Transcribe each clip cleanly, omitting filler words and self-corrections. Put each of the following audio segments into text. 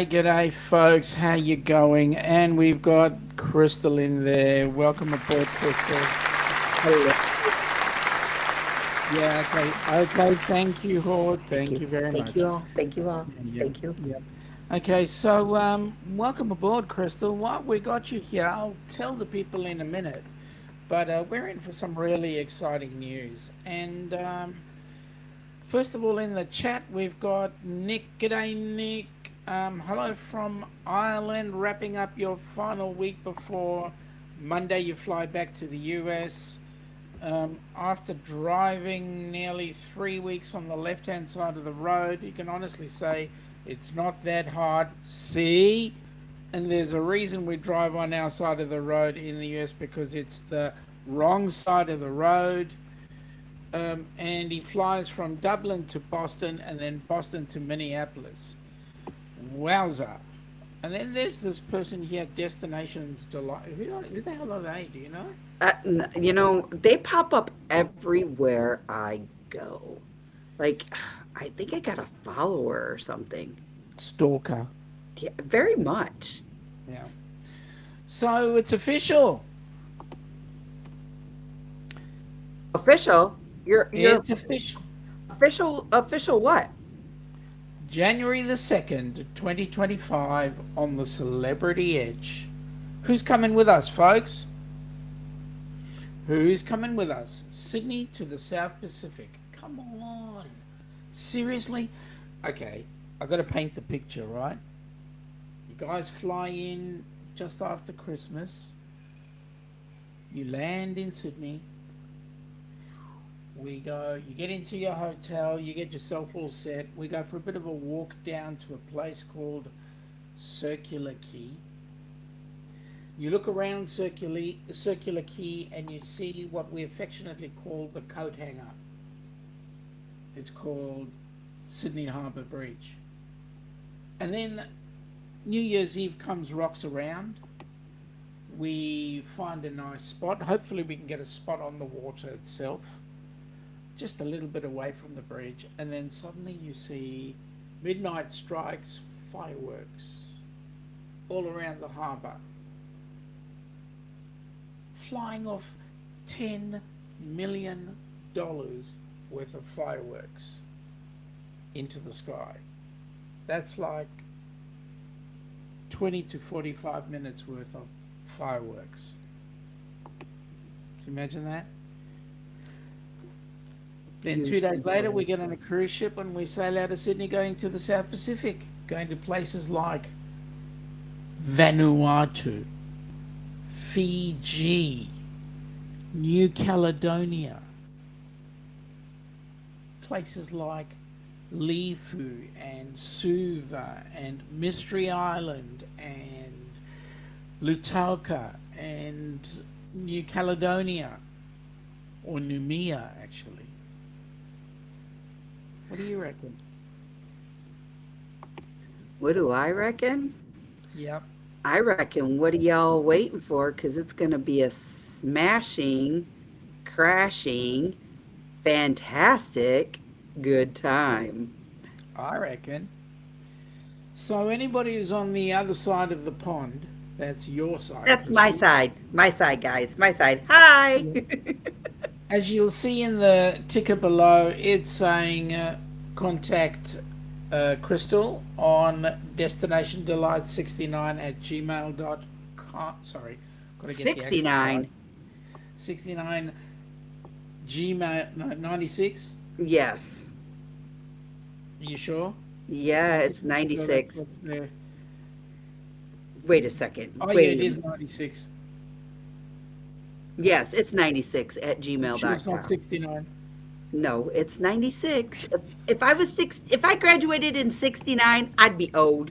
G'day, folks. How you going? And we've got Crystal in there. Welcome aboard, Crystal. Hello. Yeah, okay. Thank you, Horde. Thank Thank you. you very Thank much. you all. Thank you all. Yeah, Thank you. yeah. Okay, so welcome aboard, Crystal. What we got you here, I'll tell the people in a minute. But we're in for some really exciting news. And first of all, in the chat, we've got Nick. G'day, Nick. Hello from Ireland, wrapping up your final week before Monday you fly back to the U.S. After driving nearly 3 weeks on the left-hand side of the road, you can honestly say it's not that hard. See? And there's a reason we drive on our side of the road in the US, because it's the wrong side of the road. And he flies from Dublin to Boston and then Boston to Minneapolis. Wowza. And then there's this person here, Destinations Delight. Who the hell are they? Do you know? They pop up everywhere I go. Like, I think I got a follower or something. Stalker. Yeah, very much. Yeah. So it's official. Official? It's official. Official what? January the 2nd, 2025 on the Celebrity Edge. Who's coming with us, folks? Who's coming with us? Sydney to the South Pacific. Come on. Seriously? Okay, I've got to paint the picture, right? You guys fly in just after Christmas. You land in Sydney. We go, you get into your hotel, you get yourself all set. We go for a bit of a walk down to a place called Circular Quay. You look around Circular Quay and you see what we affectionately call the coat hanger. It's called Sydney Harbour Bridge. And then New Year's Eve rocks around. We find a nice spot. Hopefully we can get a spot on the water itself, just a little bit away from the bridge, and then suddenly you see midnight strikes, fireworks all around the harbour, flying off $10 million worth of fireworks into the sky. That's like 20 to 45 minutes worth of fireworks. Can you imagine that? Then 2 days later, we get on a cruise ship and we sail out of Sydney going to the South Pacific, going to places like Vanuatu, Fiji, New Caledonia, places like Lifu and Suva and Mystery Island and Lutauka and New Caledonia, or Numia actually. What do you reckon? What do I reckon? Yep. I reckon, what are y'all waiting for? Because it's going to be a smashing, crashing, fantastic, good time. I reckon. So anybody who's on the other side of the pond, that's your side. That's my side. My side, guys. My side. Hi. As you'll see in the ticker below, it's saying contact Crystal on destinationdelight69@gmail.com. Sorry, got to get 69. The 69 Gmail, no, 96. Yes. Are you sure? Yeah, it's 96. What's there? Wait a second. Oh, Wait yeah, a it is minute. 96. Yes, it's 96 at Sure, it's not gmail.com. 69. No, it's 96. If I graduated in 69, I'd be old.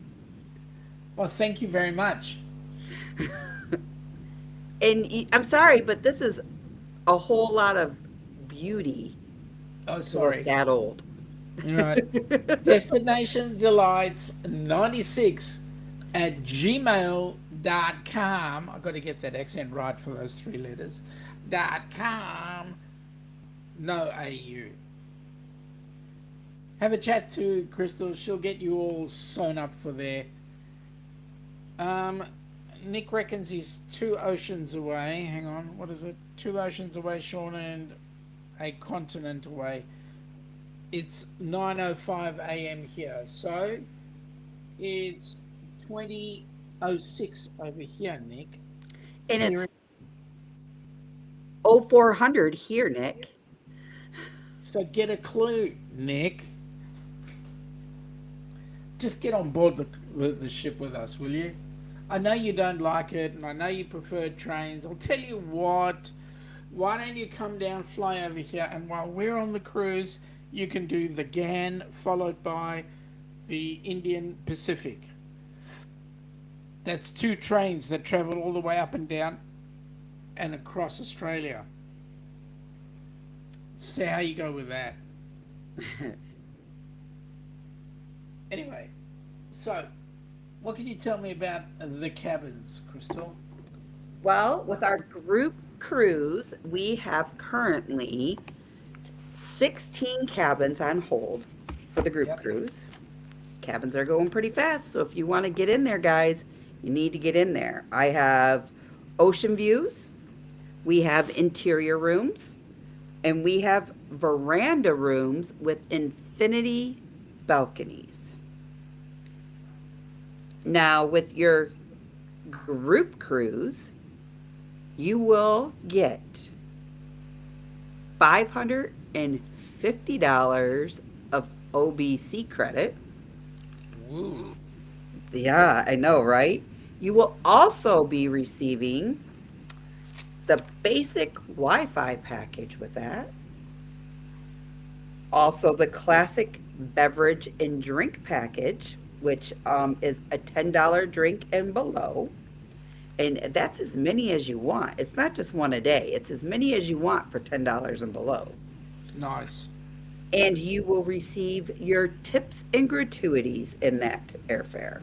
Well, thank you very much. And I'm sorry, but this is a whole lot of beauty. Oh, for sorry. that old. Right. Destination Delights 96@gmail.com. I've got to get that accent right for those three letters. .com. No AU. Have a chat to Crystal. She'll get you all sewn up for there. Um, Nick reckons he's 2 oceans away. Hang on, what is it? 2 oceans away, Sean, and a continent away. It's 9:05 a.m. here, so it's 20:06 over here, Nick. And You're it's in, 0400 here, Nick. so get a clue, Nick. Just get on board the ship with us, will you? I know you don't like it, and I know you prefer trains. I'll tell you what. Why don't you come down, fly over here, and while we're on the cruise, you can do the GAN followed by the Indian Pacific. That's 2 trains that travel all the way up and down and across Australia. See how you go with that. Anyway, so what can you tell me about the cabins, Crystal? Well, with our group cruise, we have currently 16 cabins on hold for the group Yep. cruise. Cabins are going pretty fast, so if you want to get in there, guys, you need to get in there. I have ocean views, we have interior rooms, and we have veranda rooms with infinity balconies. Now, with your group cruise, you will get $550 of OBC credit. Woo. Yeah, I know, right? You will also be receiving the basic Wi Fi package with that. Also, the classic beverage and drink package, which is a $10 drink and below. And that's as many as you want. It's not just one a day, it's as many as you want for $10 and below. Nice. And you will receive your tips and gratuities in that airfare.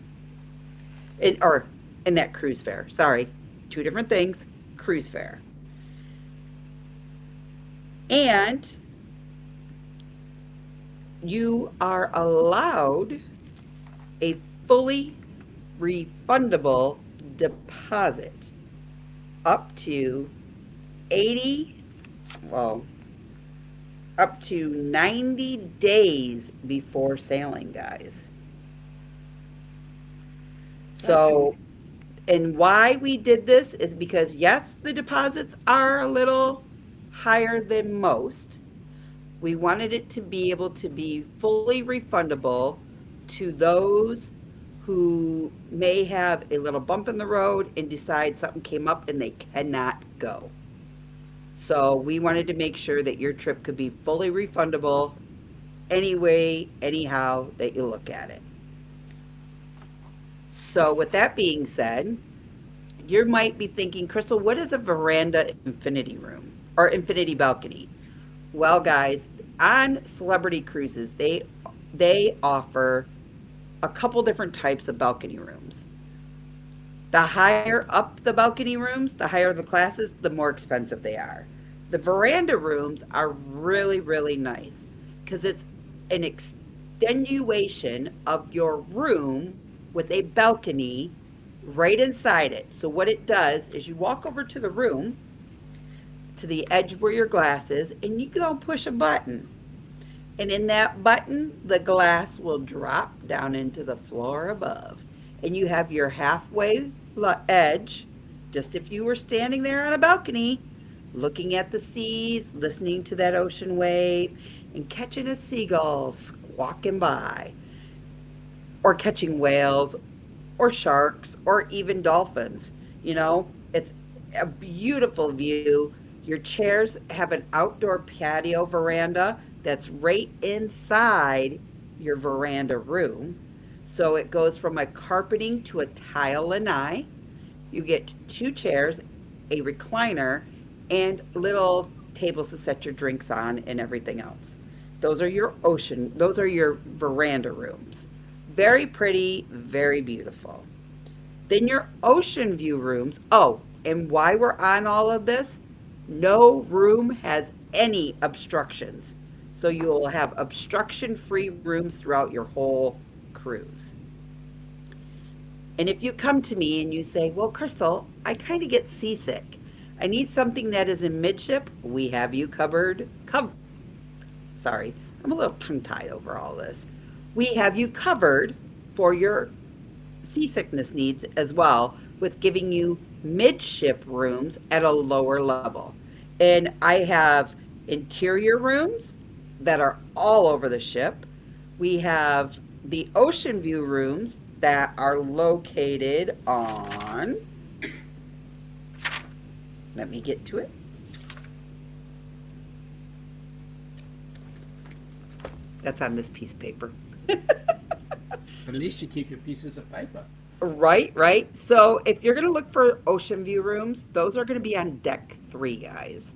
Or in that cruise fare. Sorry, two different things. Cruise fare. And you are allowed a fully refundable deposit up to 80, well, up to 90 days before sailing, guys. That's good. So, and why we did this is because, yes, the deposits are a little higher than most. We wanted it to be able to be fully refundable to those who may have a little bump in the road and decide something came up and they cannot go. So we wanted to make sure that your trip could be fully refundable anyway, anyhow that you look at it. So, with that being said, you might be thinking, Crystal, what is a veranda infinity room or infinity balcony? Well, guys, on celebrity cruises, they offer a couple different types of balcony rooms. The higher up the balcony rooms, the higher the classes, the more expensive they are. The veranda rooms are really, really nice because it's an extenuation of your room with a balcony right inside it. So, what it does is you walk over to the room, to the edge where your glass is, and you go push a button. And in that button, the glass will drop down into the floor above. And you have your halfway edge, just if you were standing there on a balcony, looking at the seas, listening to that ocean wave, and catching a seagull squawking by, or catching whales, or sharks, or even dolphins. You know, it's a beautiful view. Your chairs have an outdoor patio veranda that's right inside your veranda room. So it goes from a carpeting to a tile lanai. You get two chairs, a recliner, and little tables to set your drinks on and everything else. Those are your veranda rooms. Very pretty, very beautiful. Then your ocean view rooms. Oh, and why we're on all of this, no room has any obstructions. So you will have obstruction free rooms throughout your whole cruise. And if you come to me and you say, well, Crystal, I kind of get seasick. I need something that is in midship. We have you covered. Sorry, I'm a little tongue tied over all this. We have you covered for your seasickness needs as well, with giving you midship rooms at a lower level. And I have interior rooms that are all over the ship. We have the ocean view rooms that are located on, let me get to it. That's on this piece of paper. At least you keep your pieces of paper. Right, right. So if you're going to look for ocean view rooms, those are going to be on deck 3, guys.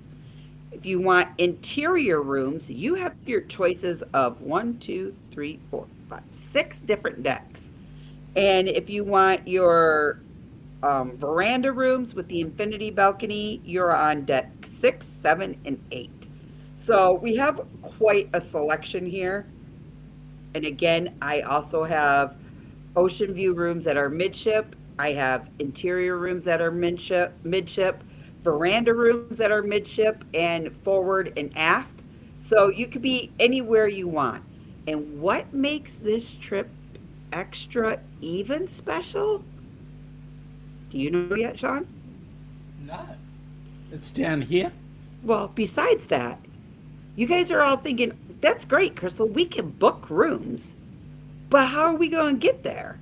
If you want interior rooms, you have your choices of 1, 2, 3, 4, 5, 6 different decks. And if you want your veranda rooms with the infinity balcony, you're on deck 6, 7, and 8. So we have quite a selection here. And again, I also have ocean view rooms that are midship. I have interior rooms that are midship, veranda rooms that are midship, and forward and aft. So you could be anywhere you want. And what makes this trip extra even special? Do you know yet, Sean? No. It's down here. Well, besides that, you guys are all thinking, that's great, Crystal. We can book rooms. But how are we going to get there?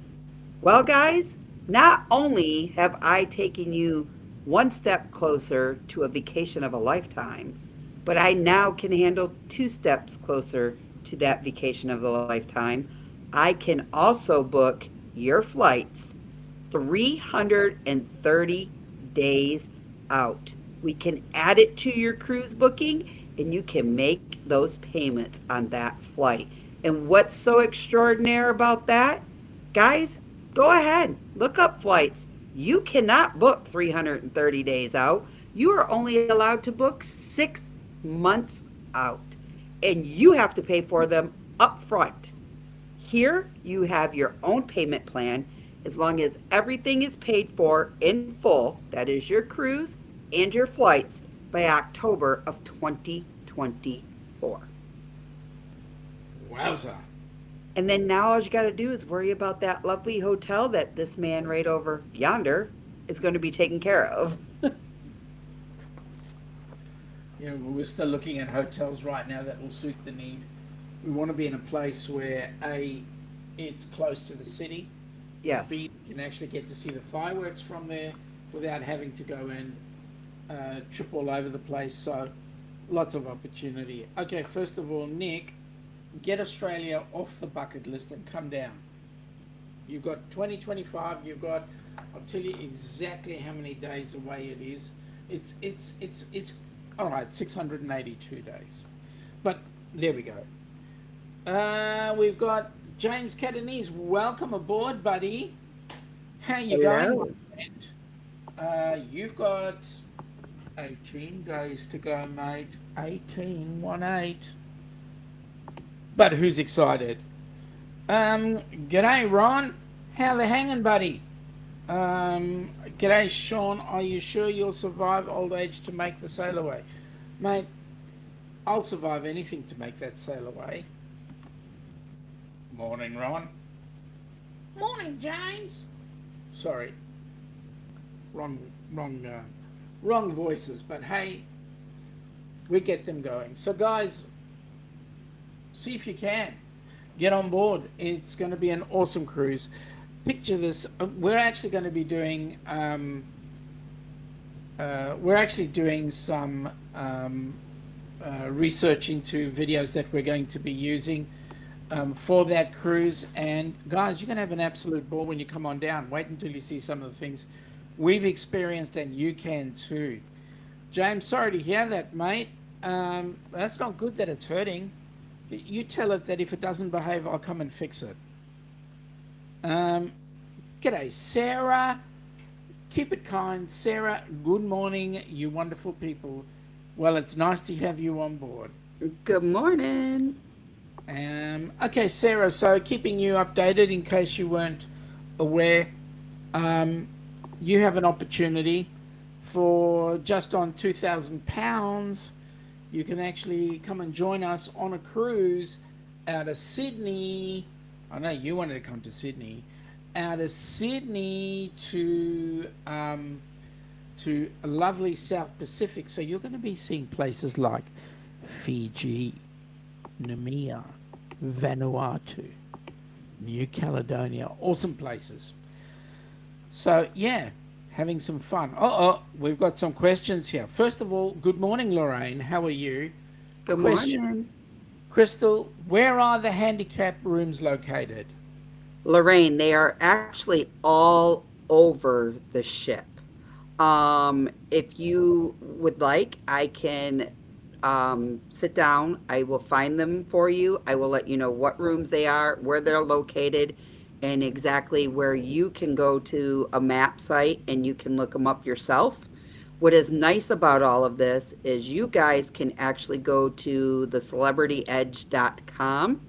Well, guys, not only have I taken you one step closer to a vacation of a lifetime, but I now can handle 2 steps closer to that vacation of the lifetime. I can also book your flights 330 days out. We can add it to your cruise booking and you can make those payments on that flight. And what's so extraordinary about that? Guys, go ahead, look up flights. You cannot book 330 days out. You are only allowed to book 6 months out. And you have to pay for them up front. Here, you have your own payment plan as long as everything is paid for in full, that is your cruise and your flights, by October of 2024. Wowza. And then now all you got to do is worry about that lovely hotel that this man right over yonder is going to be taken care of. We're still looking at hotels right now that will suit the need. We want to be in a place where A, it's close to the city. Yes. B, you can actually get to see the fireworks from there without having to go and trip all over the place. So lots of opportunity. Okay, first of all, Nick, get Australia off the bucket list and come down. You've got 2025. You've got. I'll tell you exactly how many days away it is. It's all right. 682 days. But there we go. We've got James Catanese. Welcome aboard, buddy. How you going, my friend? You've got 18 days to go, mate. 18, 1-8. But who's excited? G'day, Ron. How the hanging, buddy? G'day, Sean. Are you sure you'll survive old age to make the sail away? Mate, I'll survive anything to make that sail away. Morning, Ron. Morning, James. Sorry. Wrong voices, but hey, we get them going. So, guys, see if you can get on board. It's going to be an awesome cruise. Picture this. We're actually going to be doing some research into videos that we're going to be using for that cruise. And guys, you're going to have an absolute ball when you come on down. Wait until you see some of the things we've experienced, and you can too. James, sorry to hear that, mate. That's not good that it's hurting. You tell it that if it doesn't behave, I'll come and fix it. G'day, Sarah. Keep it kind. Sarah, good morning, you wonderful people. Well, it's nice to have you on board. Good morning. Okay, Sarah, so keeping you updated in case you weren't aware, um, you have an opportunity for just on £2,000. You can actually come and join us on a cruise out of Sydney. I know you wanted to come to Sydney. Out of Sydney to a lovely South Pacific. So you're going to be seeing places like Fiji, Namibia, Vanuatu, New Caledonia, awesome places. So yeah, having some fun. We've got some questions here. First of all, good morning, Lorraine. How are you? Good Question, morning. Crystal. Where are the handicap rooms located? Lorraine, they are actually all over the ship. If you would like, I can sit down. I will find them for you. I will let you know what rooms they are, where they're located, and exactly where you can go to a map site and you can look them up yourself. What is nice about all of this is you guys can actually go to the celebrityedge.com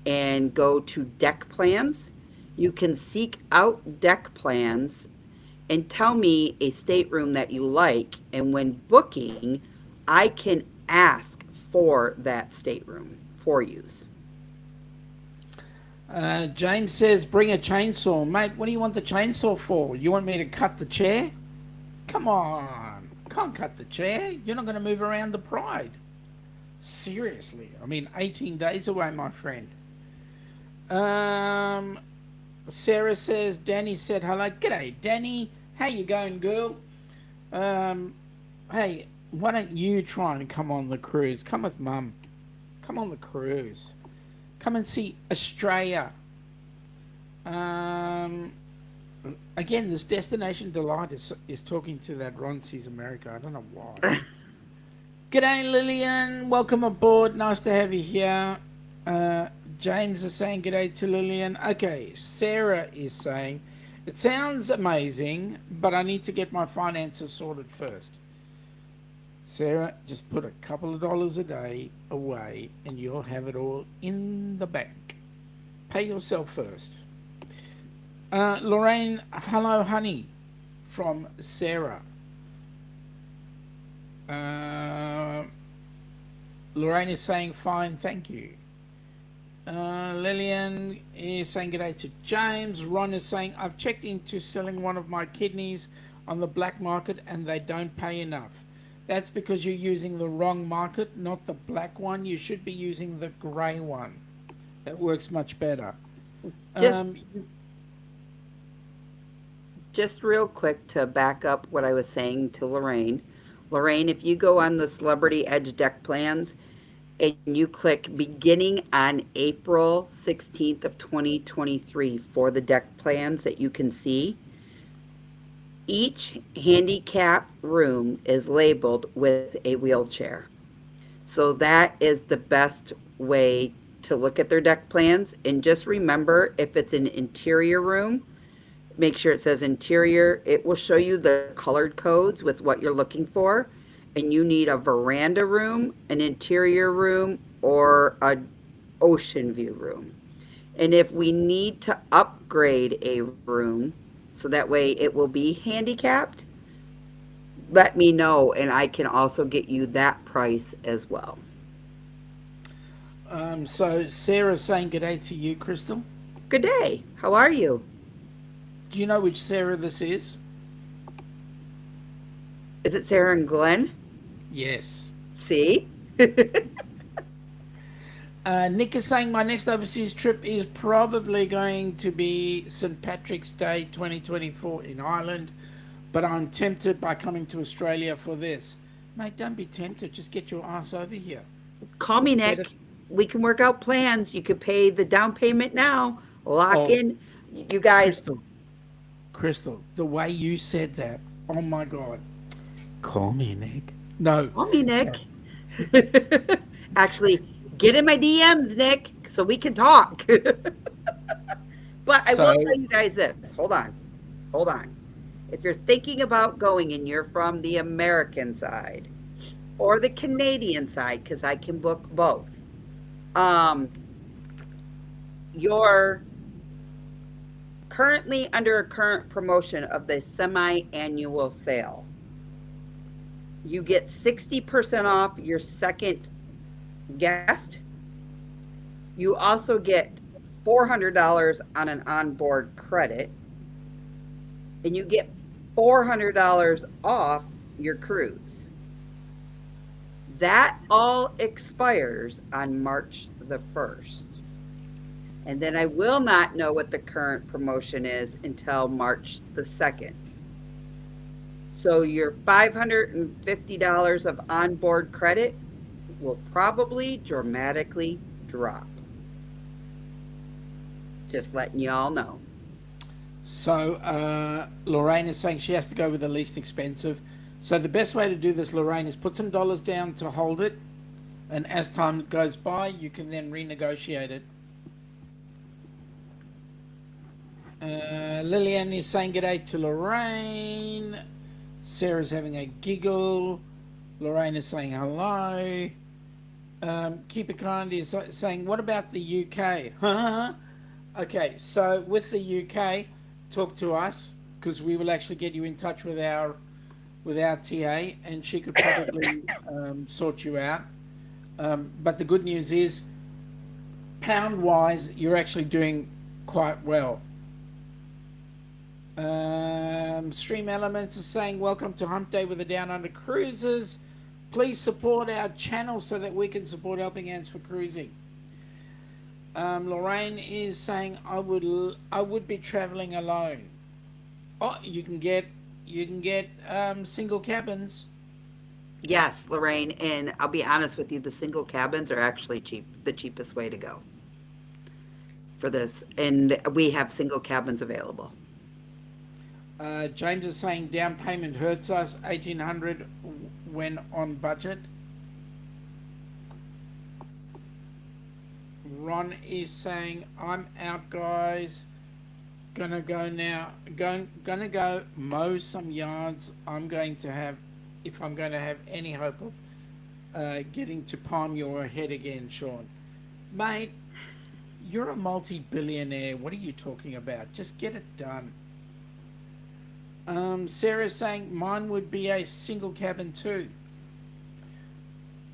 and go to deck plans. You can seek out deck plans and tell me a stateroom that you like. And when booking, I can ask for that stateroom for use. James says, bring a chainsaw. Mate, what do you want the chainsaw for? You want me to cut the chair? Come on. Can't cut the chair. You're not going to move around the Pride. Seriously. I mean, 18 days away, my friend. Um, Sarah says, Danny said hello. G'day, Danny. How you going, girl? Um, hey, why don't you try and come on the cruise? Come with Mum. Come on the cruise. Come and see Australia. Um, Again, this Destination Delight is talking to that Ron Sees America. I don't know why. G'day, Lillian. Welcome aboard. Nice to have you here. James is saying g'day to Lillian. Okay, Sarah is saying, it sounds amazing, but I need to get my finances sorted first. Sarah, just put a couple of dollars a day away and you'll have it all in the bank. Pay yourself first. Lorraine, hello, honey, from Sarah. Lorraine is saying fine, thank you. Lillian is saying good day to James. Ron is saying, I've checked into selling one of my kidneys on the black market and they don't pay enough. That's because you're using the wrong market, not the black one. You should be using the grey one. That works much better. Just Um, just real quick to back up what I was saying to Lorraine. Lorraine, if you go on the Celebrity Edge deck plans and you click beginning on April 16th of 2023 for the deck plans that you can see, each handicap room is labeled with a wheelchair. So that is the best way to look at their deck plans. And just remember, if it's an interior room, make sure it says interior. It will show you the colored codes with what you're looking for. And you need a veranda room, an interior room, or a ocean view room. And if we need to upgrade a room so that way it will be handicapped, let me know and I can also get you that price as well. so Sarah's saying good day to you, Crystal. Good day. How are you? Do you know which Sarah this is? Is it Sarah and Glenn? Yes. See? Nick is saying my next overseas trip is probably going to be St. Patrick's Day 2024 in Ireland, but I'm tempted by coming to Australia for this. Mate, don't be tempted. Just get your ass over here. Call me, Get it? Nick. We can work out plans. You could pay the down payment now. Lock Oh, in. You guys, Crystal, Crystal, the way you said that, oh my God. Call me, Nick. No. call me, Nick. Actually, get in my DMs, Nick, so we can talk. But I will So, tell you guys this. Hold on. Hold on. If you're thinking about going and you're from the American side or the Canadian side, because I can book both, um, your currently under a current promotion of the semi-annual sale. You get 60% off your second guest. You also get $400 on an onboard credit, and you get $400 off your cruise. That all expires on March the 1st. And then I will not know what the current promotion is until March the 2nd. So your $550 of onboard credit will probably dramatically drop. Just letting you all know. So Lorraine is saying she has to go with the least expensive. So the best way to do this, Lorraine, is put some dollars down to hold it, and as time goes by, you can then renegotiate it. Lillian is saying g'day to Lorraine. Sarah's having a giggle. Lorraine is saying hello. Keep It Kind is saying, what about the UK? Okay, so with the UK, talk to us, because we will actually get you in touch with our TA, and she could probably sort you out. But the good news is, pound-wise, you're actually doing quite well. Stream Elements is saying, welcome to Hump Day with the Down Under Cruises. Please support our channel so that we can support Helping Hands for Cruising. Lorraine is saying, I would be traveling alone. Oh, you can get single cabins. Yes, Lorraine, and I'll be honest with you, the single cabins are actually the cheapest way to go for this, and we have single cabins available. James is saying down payment hurts us, $1,800 when on budget. Ron is saying, I'm out, guys. Gonna go now. Gonna go mow some yards. If I'm going to have any hope of getting to palm your head again, Sean. Mate, you're a multi-billionaire. What are you talking about? Just get it done. Sarah's saying mine would be a single cabin too.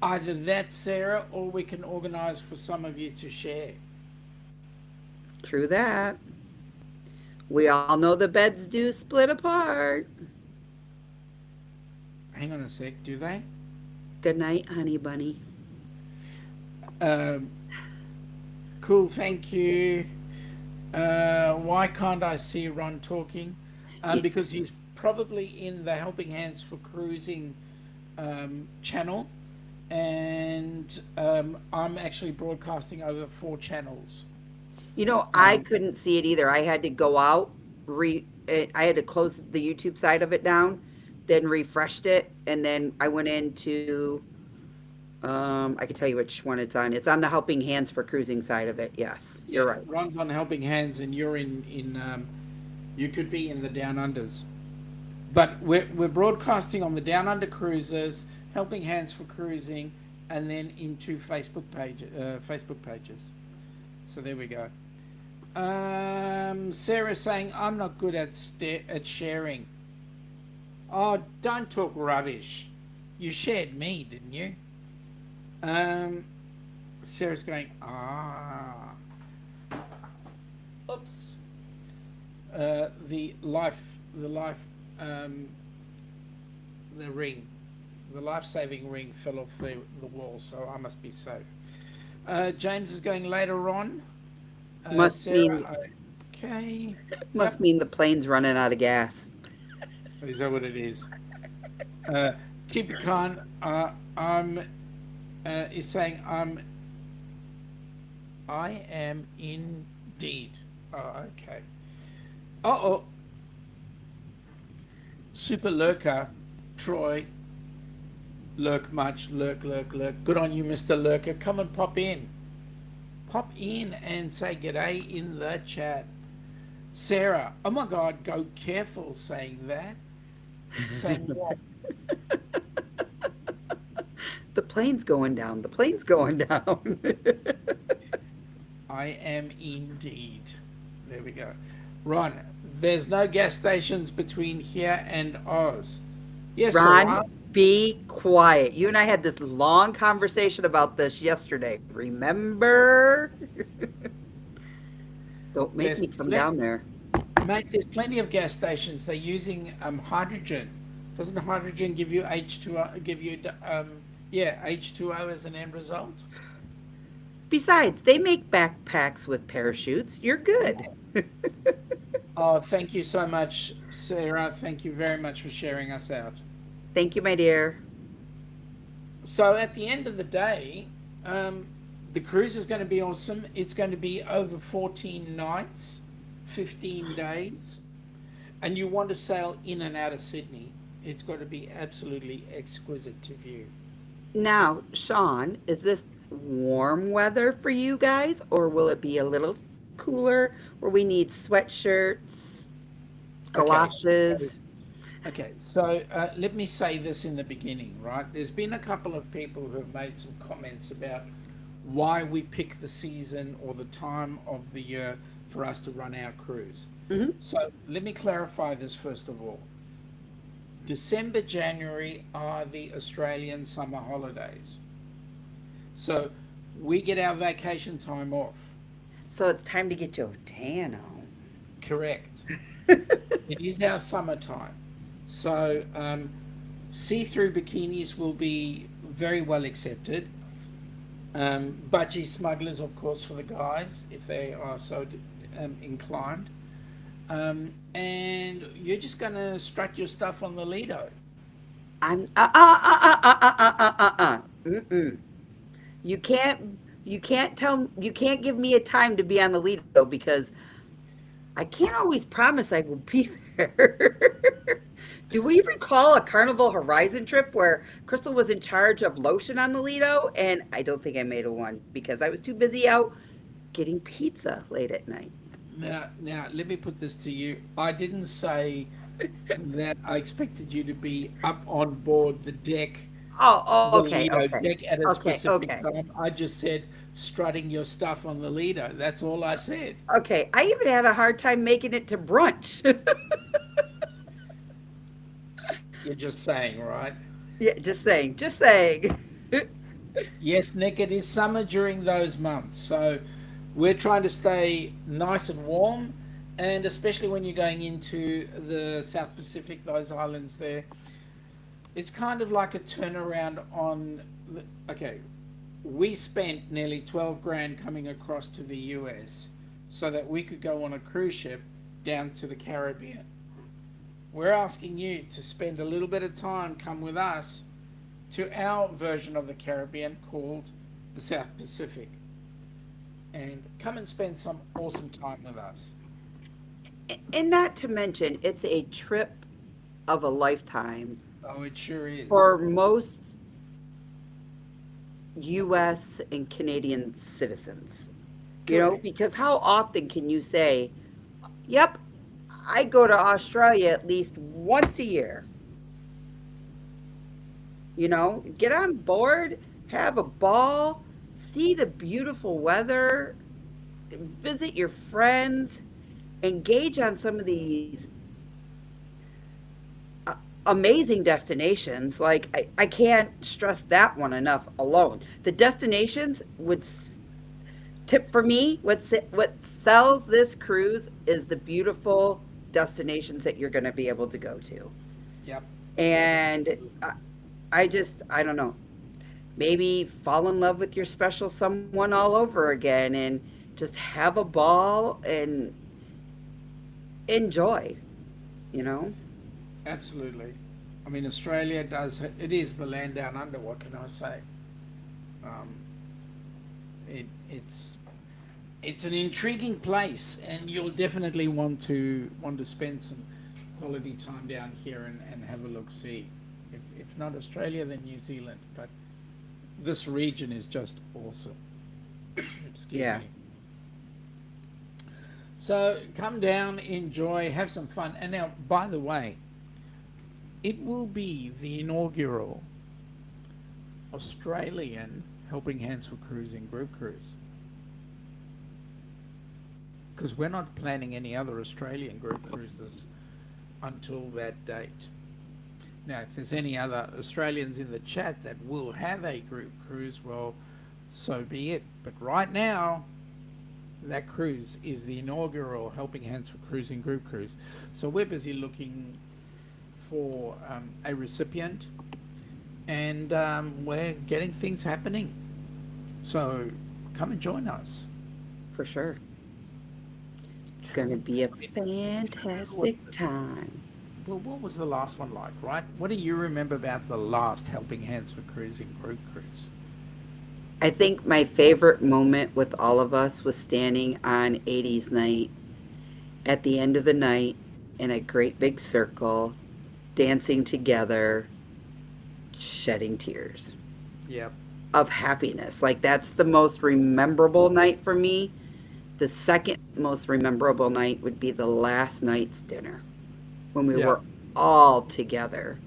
Either that, Sarah, or we can organise for some of you to share. True that. We all know the beds do split apart. Hang on a sec, do they? Good night, honey bunny. Cool, thank you. Why can't I see Ron talking? Because he's probably in the Helping Hands for Cruising channel, and I'm actually broadcasting over 4 channels. You know, I couldn't see it either. I had to go out, I had to close the YouTube side of it down, then refreshed it, and then I went into, I can tell you which one it's on. It's on the Helping Hands for Cruising side of it. Yes, you're right. Ron's on Helping Hands, and you're in you could be in the Down Unders. But we're broadcasting on the Down Under Cruisers, Helping Hands for Cruising, and then into Facebook pages. So there we go. Sarah's saying, I'm not good at sharing. Oh, don't talk rubbish. You shared me, didn't you? Sarah's going, oops. The life-saving ring fell off the wall, so I must be safe. James is going later on. Sarah, Must mean the plane's running out of gas. Is that what it is? Keep it kind. Is saying I am indeed. Oh, okay. Uh-oh. Super lurker, Troy. Lurk much, lurk. Good on you, Mr. Lurker. Come and pop in. Pop in and say g'day in the chat. Sarah, oh my God, go careful saying that. Saying what? The plane's going down. The plane's going down. I am indeed. There we go. Ron, there's no gas stations between here and Oz. Yes, there Ron, are. be quiet. You and I had this long conversation about this yesterday. Remember? Don't make There's me come plenty, down there. mate. There's plenty of gas stations. They're using hydrogen. Doesn't hydrogen give you H2O? Give you yeah, H2O as an end result? Besides, they make backpacks with parachutes. You're good. Oh, thank you so much, Sarah. Thank you very much for sharing us out. Thank you, my dear. So at the end of the day, the cruise is going to be awesome. It's going to be over 14 nights, 15 days, and you want to sail in and out of Sydney. It's got to be absolutely exquisite to view. Now, Sean, is this warm weather for you guys, or will it be a little cooler where we need sweatshirts, Okay, so galoshes? let me say this in the beginning, right? There's been a couple of people who have made some comments about why we pick the season or the time of the year for us to run our cruise. Hmm. So let me clarify this first of all. December, January are the Australian summer holidays. So we get our vacation time off. So it's time to get your tan Correct. on. It is our summertime. So see-through bikinis will be very well accepted. Budgie smugglers, of course, for the guys, if they are so inclined. And you're just going to strut your stuff on the Lido. I'm Mm-mm. You you can't give me a time to be on the Lido because I can't always promise I will be there. Do we recall a Carnival Horizon trip where Crystal was in charge of lotion on the Lido? And I don't think I made a one because I was too busy out getting pizza late at night. Now, let me put this to you. I didn't say that I expected you to be up on board the deck, Oh, the okay, Lido okay, deck at a okay, specific okay, time. I just said strutting your stuff on the Lido. That's all I said. okay. I even had a hard time making it to brunch. You're just saying, right? Yeah, just saying, just saying. Yes, Nick, it is summer during those months. So we're trying to stay nice and warm. And especially when you're going into the South Pacific, those islands there, it's kind of like a turnaround on. Okay, we spent nearly 12 grand coming across to the US so that we could go on a cruise ship down to the Caribbean. We're asking you to spend a little bit of time, come with us to our version of the Caribbean called the South Pacific, and come and spend some awesome time with us. And not to mention, it's a trip of a lifetime Oh, it sure is. for most U.S. and Canadian citizens. You know, Correct. because how often can you say, yep, I go to Australia at least once a year? You know, get on board, have a ball, see the beautiful weather, visit your friends, engage on some of these amazing destinations. Like, I can't stress that one enough alone. The destinations would tip for me, what sells this cruise is the beautiful destinations that you're going to be able to go to. Yep. And Absolutely. I don't know, maybe fall in love with your special someone all over again and just have a ball and enjoy, you know? Absolutely. I mean, Australia does, it is the land down under, what can I say? Um, it's it's an intriguing place, and you'll definitely want to spend some quality time down here and have a look see. If not Australia, then New Zealand. But this region is just awesome. Excuse Yeah. me. So come down, enjoy, have some fun. And now, by the way, it will be the inaugural Australian Helping Hands for Cruising group cruise. because we're not planning any other Australian group cruises until that date. Now, if there's any other Australians in the chat that will have a group cruise, well, so be it. But right now, that cruise is the inaugural Helping Hands for Cruising group cruise. So we're busy looking for a recipient, and we're getting things happening. So come and join us. For sure. It's going to be a fantastic time. Well, what was the last one like, right? What do you remember about the last Helping Hands for Cruising group cruise? I think my favorite moment with all of us was standing on 80s night at the end of the night in a great big circle, dancing together, shedding tears Yep. of happiness. Like, that's the most rememberable night for me. The second most rememberable night would be the last night's dinner when we Yep. were all together,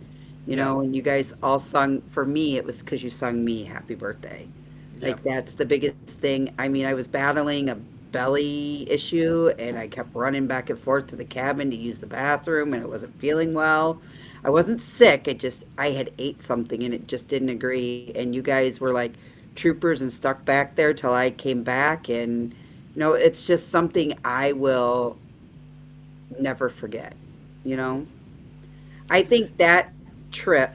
Yep. and you guys all sung. For me, it was because you sung me happy birthday. Yep. Like, that's the biggest thing. I mean, I was battling a belly issue and I kept running back and forth to the cabin to use the bathroom and I wasn't feeling well. I wasn't sick. I had ate something and it just didn't agree. And you guys were like troopers and stuck back there till I came back. And, it's just something I will never forget, you know? I think that trip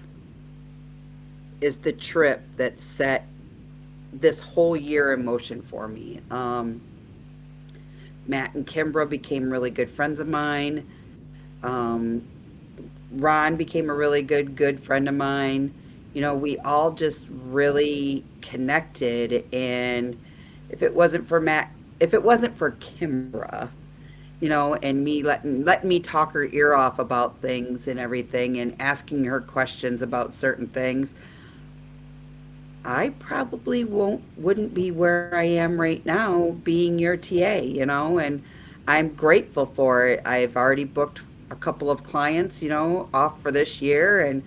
is the trip that set this whole year in motion for me. Matt and Kimbra became really good friends of mine. Um, Ron became a really good friend of mine. We all just really connected. And if it wasn't for Kimbra, and me letting me talk her ear off about things and everything, and asking her questions about certain things, I probably wouldn't be where I am right now being your TA, and I'm grateful for it. I've already booked a couple of clients, off for this year, and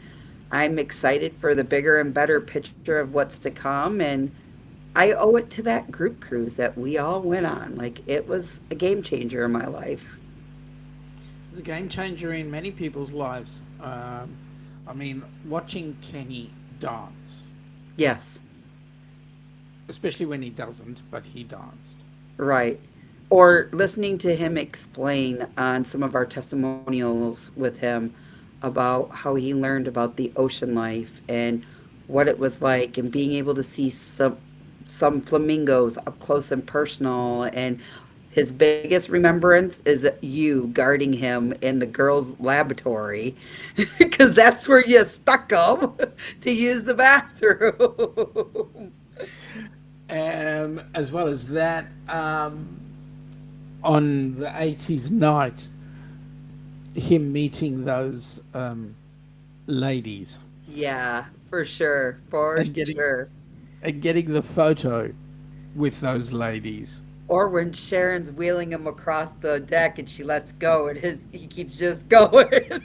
I'm excited for the bigger and better picture of what's to come. And I owe it to that group cruise that we all went on. Like, it was a game changer in my life. It's a game changer in many people's lives. I mean, watching Kenny dance, Yes, especially when he doesn't, but he danced. right. Or listening to him explain on some of our testimonials with him about how he learned about the ocean life and what it was like, and being able to see some flamingos up close and personal. And his biggest remembrance is you guarding him in the girls' lavatory because that's where you stuck him to use the bathroom. As well as that, on the 80s night, him meeting those ladies Yeah, for sure, for and getting sure. and getting the photo with those ladies. Or when Sharon's wheeling him across the deck and she lets go and he keeps just going.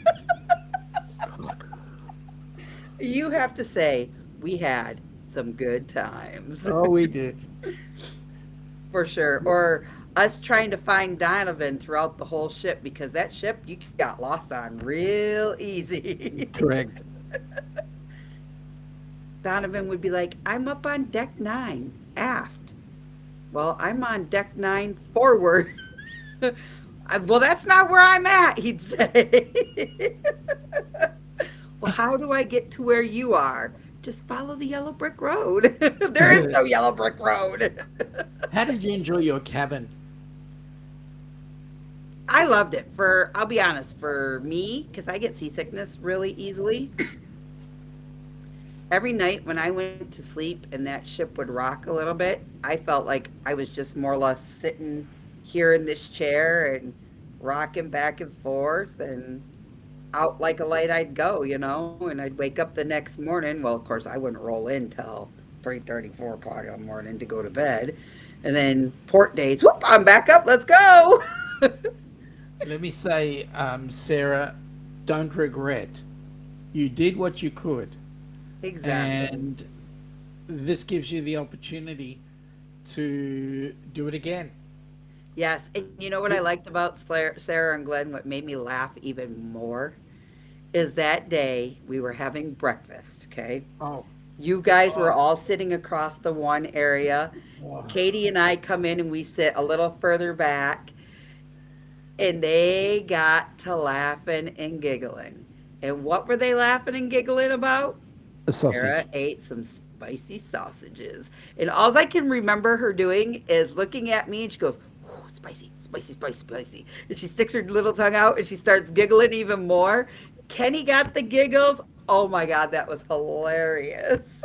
You have to say, we had some good times. Oh, we did. For sure. Or us trying to find Donovan throughout the whole ship, because that ship you got lost on real easy. Correct. Donovan would be like, I'm up on deck 9, aft. Well, I'm on deck 9, forward. Well, that's not where I'm at, he'd say. Well, how do I get to where you are? Just follow the yellow brick road. There is no yellow brick road. How did you enjoy your cabin? I loved it. I'll be honest, for me, because I get seasickness really easily. Every night when I went to sleep and that ship would rock a little bit, I felt like I was just more or less sitting here in this chair and rocking back and forth, and out like a light I'd go, and I'd wake up the next morning. Well, of course, I wouldn't roll in till 3:30, 4 o'clock in the morning to go to bed. And then port days, whoop, I'm back up, let's go. Let me say, Sarah, don't regret. You did what you could. Exactly. And this gives you the opportunity to do it again. Yes, and you know what I Could, liked about Sarah and Glenn, what made me laugh even more is that day we were having breakfast, okay? oh, You guys were oh, all sitting across the one area. Katie oh. and I come in and we sit a little further back, and they got to laughing and giggling. And what were they laughing and giggling about? A Sarah sausage. ate some spicy sausages. And all I can remember her doing is looking at me and she goes, "Ooh, spicy, spicy, spicy, spicy." And she sticks her little tongue out and she starts giggling even more. Kenny got the giggles. Oh my God, that was hilarious.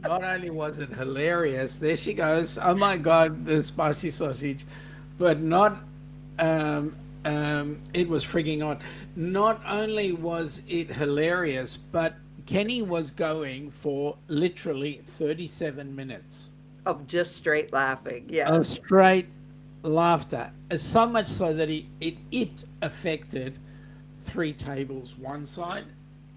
Not only was it hilarious, there she goes. Oh my God, the spicy sausage, but not. It was frigging on. Not only was it hilarious, but Kenny was going for literally 37 minutes Of just straight laughing. of Yes. straight laughter. So much so that it affected 3 tables one side,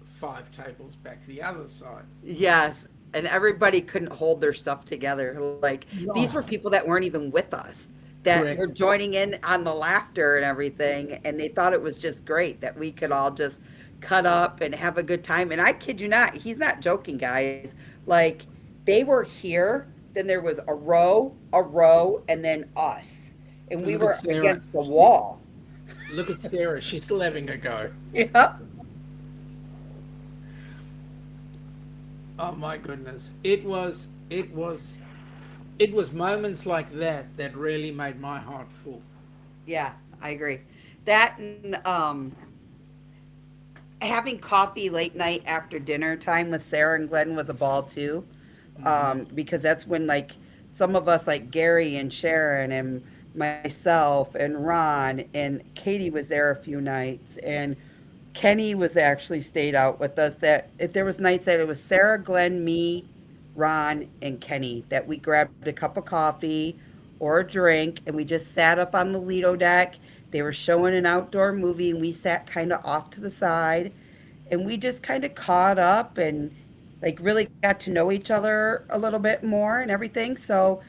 5 tables back the other side. Yes. And everybody couldn't hold their stuff together. Like these were Oh, people that weren't even with us, that were correct. joining in on the laughter and everything. And they thought it was just great that we could all just cut up and have a good time. And I kid you not, he's not joking, guys. Like they were here, then there was a row, and then us. And And we look at were Sarah. against the wall. Look at Sarah. She's still having a go. Yep. Oh my goodness. It was moments like that that really made my heart full. Yeah, I agree. That and having coffee late night after dinner time with Sarah and Glenn was a ball too. Hmm. Because that's when like some of us like Gary and Sharon and myself and Ron and Katie was there a few nights and Kenny was actually stayed out with us. That if there was nights that it was Sarah, Glenn, me, Ron, and Kenny that we grabbed a cup of coffee or a drink and we just sat up on the Lido deck. They were showing an outdoor movie and we sat kind of off to the side and we just kind of caught up and like really got to know each other a little bit more and everything. So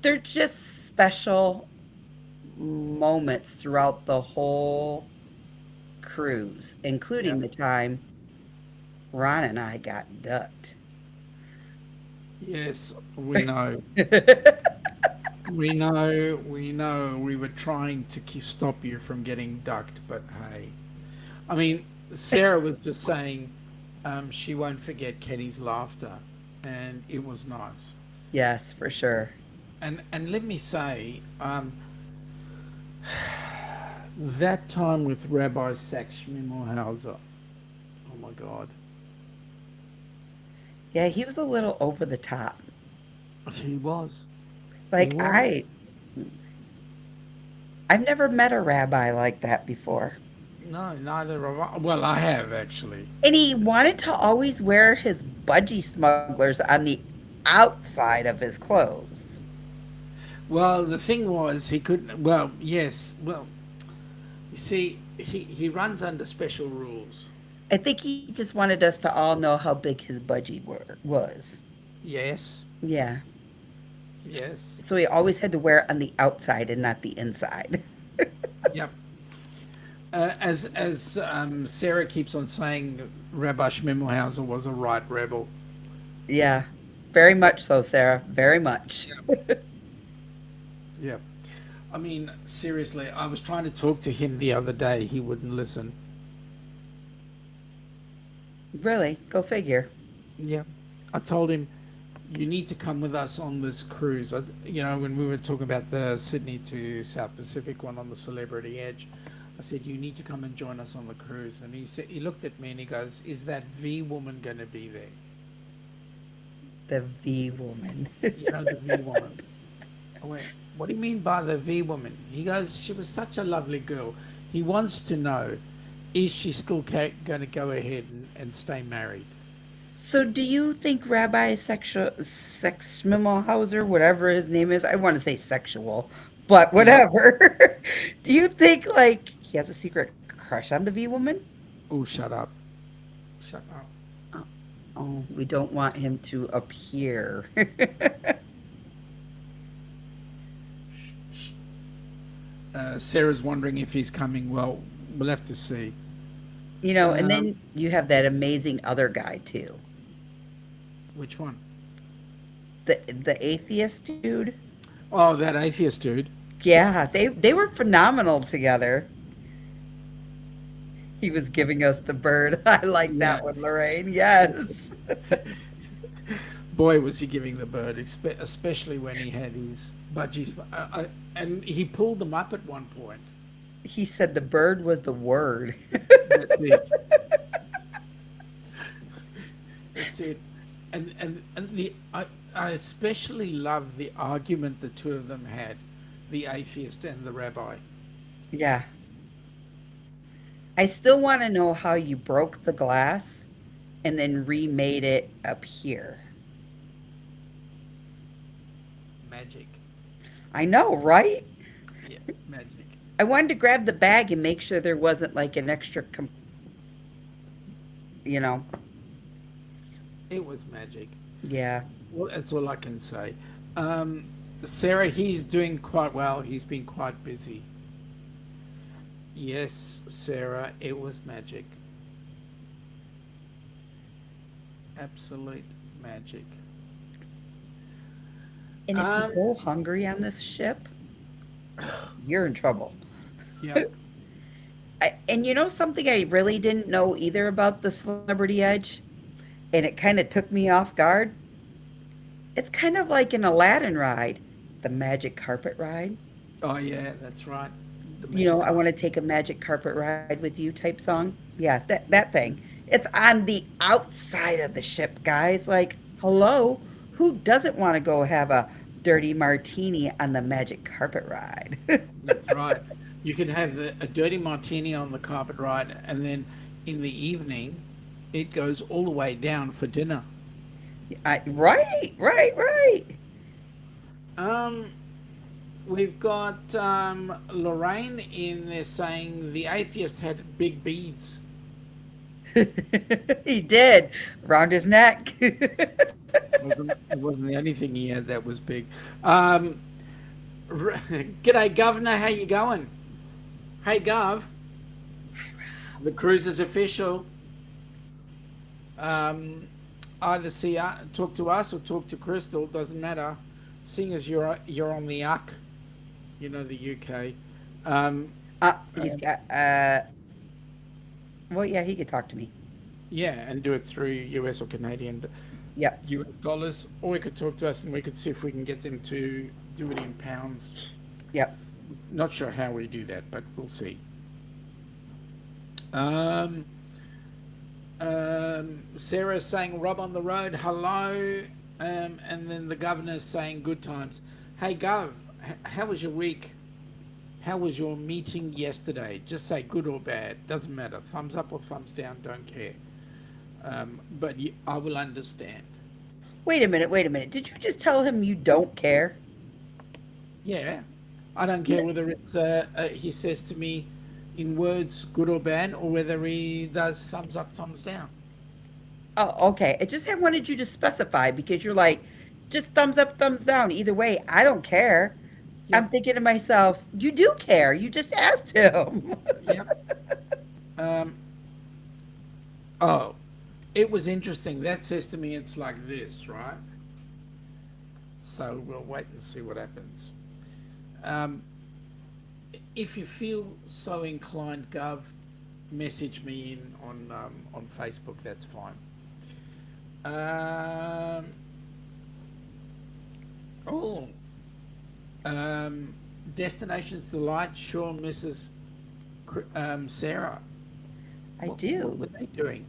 they're just special moments throughout the whole cruise, Yeah. including the time Ron and I got ducked. Yes, we know. We know. We were trying to stop you from getting ducked, but hey. I mean, Sarah was just saying she won't forget Kenny's laughter, and it was nice. Yes, for sure. And let me say, that time with Rabbi Sachs Schmimmelhauser, oh my God, Yeah, he was a little over the top. he was, he Like was. I've never met a rabbi like that before. No, neither of I. Well, I have actually. And he wanted to always wear his budgie smugglers on the outside of his clothes. Well, the thing was, he couldn't. Well, yes. Well, you see, he runs under special rules. I think he just wanted us to all know how big his was. Yes, Yeah. yes, So he always had to wear it on the outside and not the inside. yep. As Sarah keeps on saying, Rabbi Schmimmelhauser was a right rebel. Yeah. Very much so, Sarah. Very much. Yep. I mean, seriously, I was trying to talk to him the other day. He wouldn't listen. Really? Go figure. Yeah. I told him, you need to come with us on this cruise. When we were talking about the Sydney to South Pacific one on the Celebrity Edge, I said, you need to come and join us on the cruise. And he looked at me and he goes, is that V woman going to be there? The V woman. You know, the V woman. I went, what do you mean by the V woman? He goes, she was such a lovely girl. He wants to know, is she still going to go ahead and stay married? So, do you think Rabbi Sex Schmimmelhauser, whatever his name is, I want to say sexual, but Yeah. whatever. Do you think like he has a secret crush on the V woman? Oh, shut up. Shut up. Oh, oh, we don't want him to appear. Sarah's wondering if he's coming. Well, we'll have to see. And Um, then you have that amazing other guy too. which one? The atheist dude. Oh, that atheist dude. Yeah, they were phenomenal together. He was giving us the bird. I like Yeah. that one, Lorraine. Yes. Boy, was he giving the bird, especially when he had his budgies. And he pulled them up at one point. He said the bird was the word. That's it. That's it. And I especially love the argument the two of them had, the atheist and the rabbi. Yeah. I still want to know how you broke the glass and then remade it up here. Magic. I know, right? Yeah, magic. I wanted to grab the bag and make sure there wasn't like an extra, you know. It was magic. Yeah. Well, that's all I can say. Um, Sarah, he's doing quite well. He's been quite busy. Yes, Sarah, it was magic. Absolute magic. And if you Um, go hungry on this ship, you're in trouble. yeah. And you know something I really didn't know either about the Celebrity Edge, and it kind of took me off guard? It's kind of like an Aladdin ride, the magic carpet ride. Oh, yeah, that's right. The I magic. want to take a magic carpet ride with you type song. Yeah, that thing. It's on the outside of the ship, guys. Like, hello, who doesn't want to go have a dirty martini on the magic carpet ride? That's right. You can have a dirty martini on the carpet ride, and then in the evening, it goes all the way down for dinner. Right, right, right. Um, we've got Lorraine in there saying the atheist had big beads. He did around his neck. It wasn't the only thing he had that was big. Um, G'day, Governor. How you going? Hey, Gov. The cruise is official. Um, either talk to us or talk to Crystal. Doesn't matter. Seeing as you're on the UC, the UK. Um, He's uh, got. Well, yeah, he could talk to me. yeah, and do it through US or Canadian Yep, US dollars, or we could talk to us and we could see if we can get them to do it in pounds. yep. Not sure how we do that, but we'll see. Um, Sarah's saying Rob on the road, hello. And then the governor's saying good times. Hey, Gov, how was your week? How was your meeting yesterday? Just say good or bad. Doesn't matter. Thumbs up or thumbs down. Don't care. But I will understand. Wait a minute, wait a minute. Did you just tell him you don't care? Yeah. I don't care whether it's he says to me in words good or bad, or whether he does thumbs up, thumbs down. Oh, okay. I just had wanted you to specify because you're like, just thumbs up, thumbs down. Either way, I don't care. I'm Yep. thinking to myself, you do care. You just asked him. Yep. Um, oh, it was interesting. That says to me it's like this, right? So we'll wait and see what happens. Um, if you feel so inclined, Gov, message me in on Facebook. That's fine. Um, oh, Destinations Delight. Sure, Mrs. Sarah. I What do. were they doing?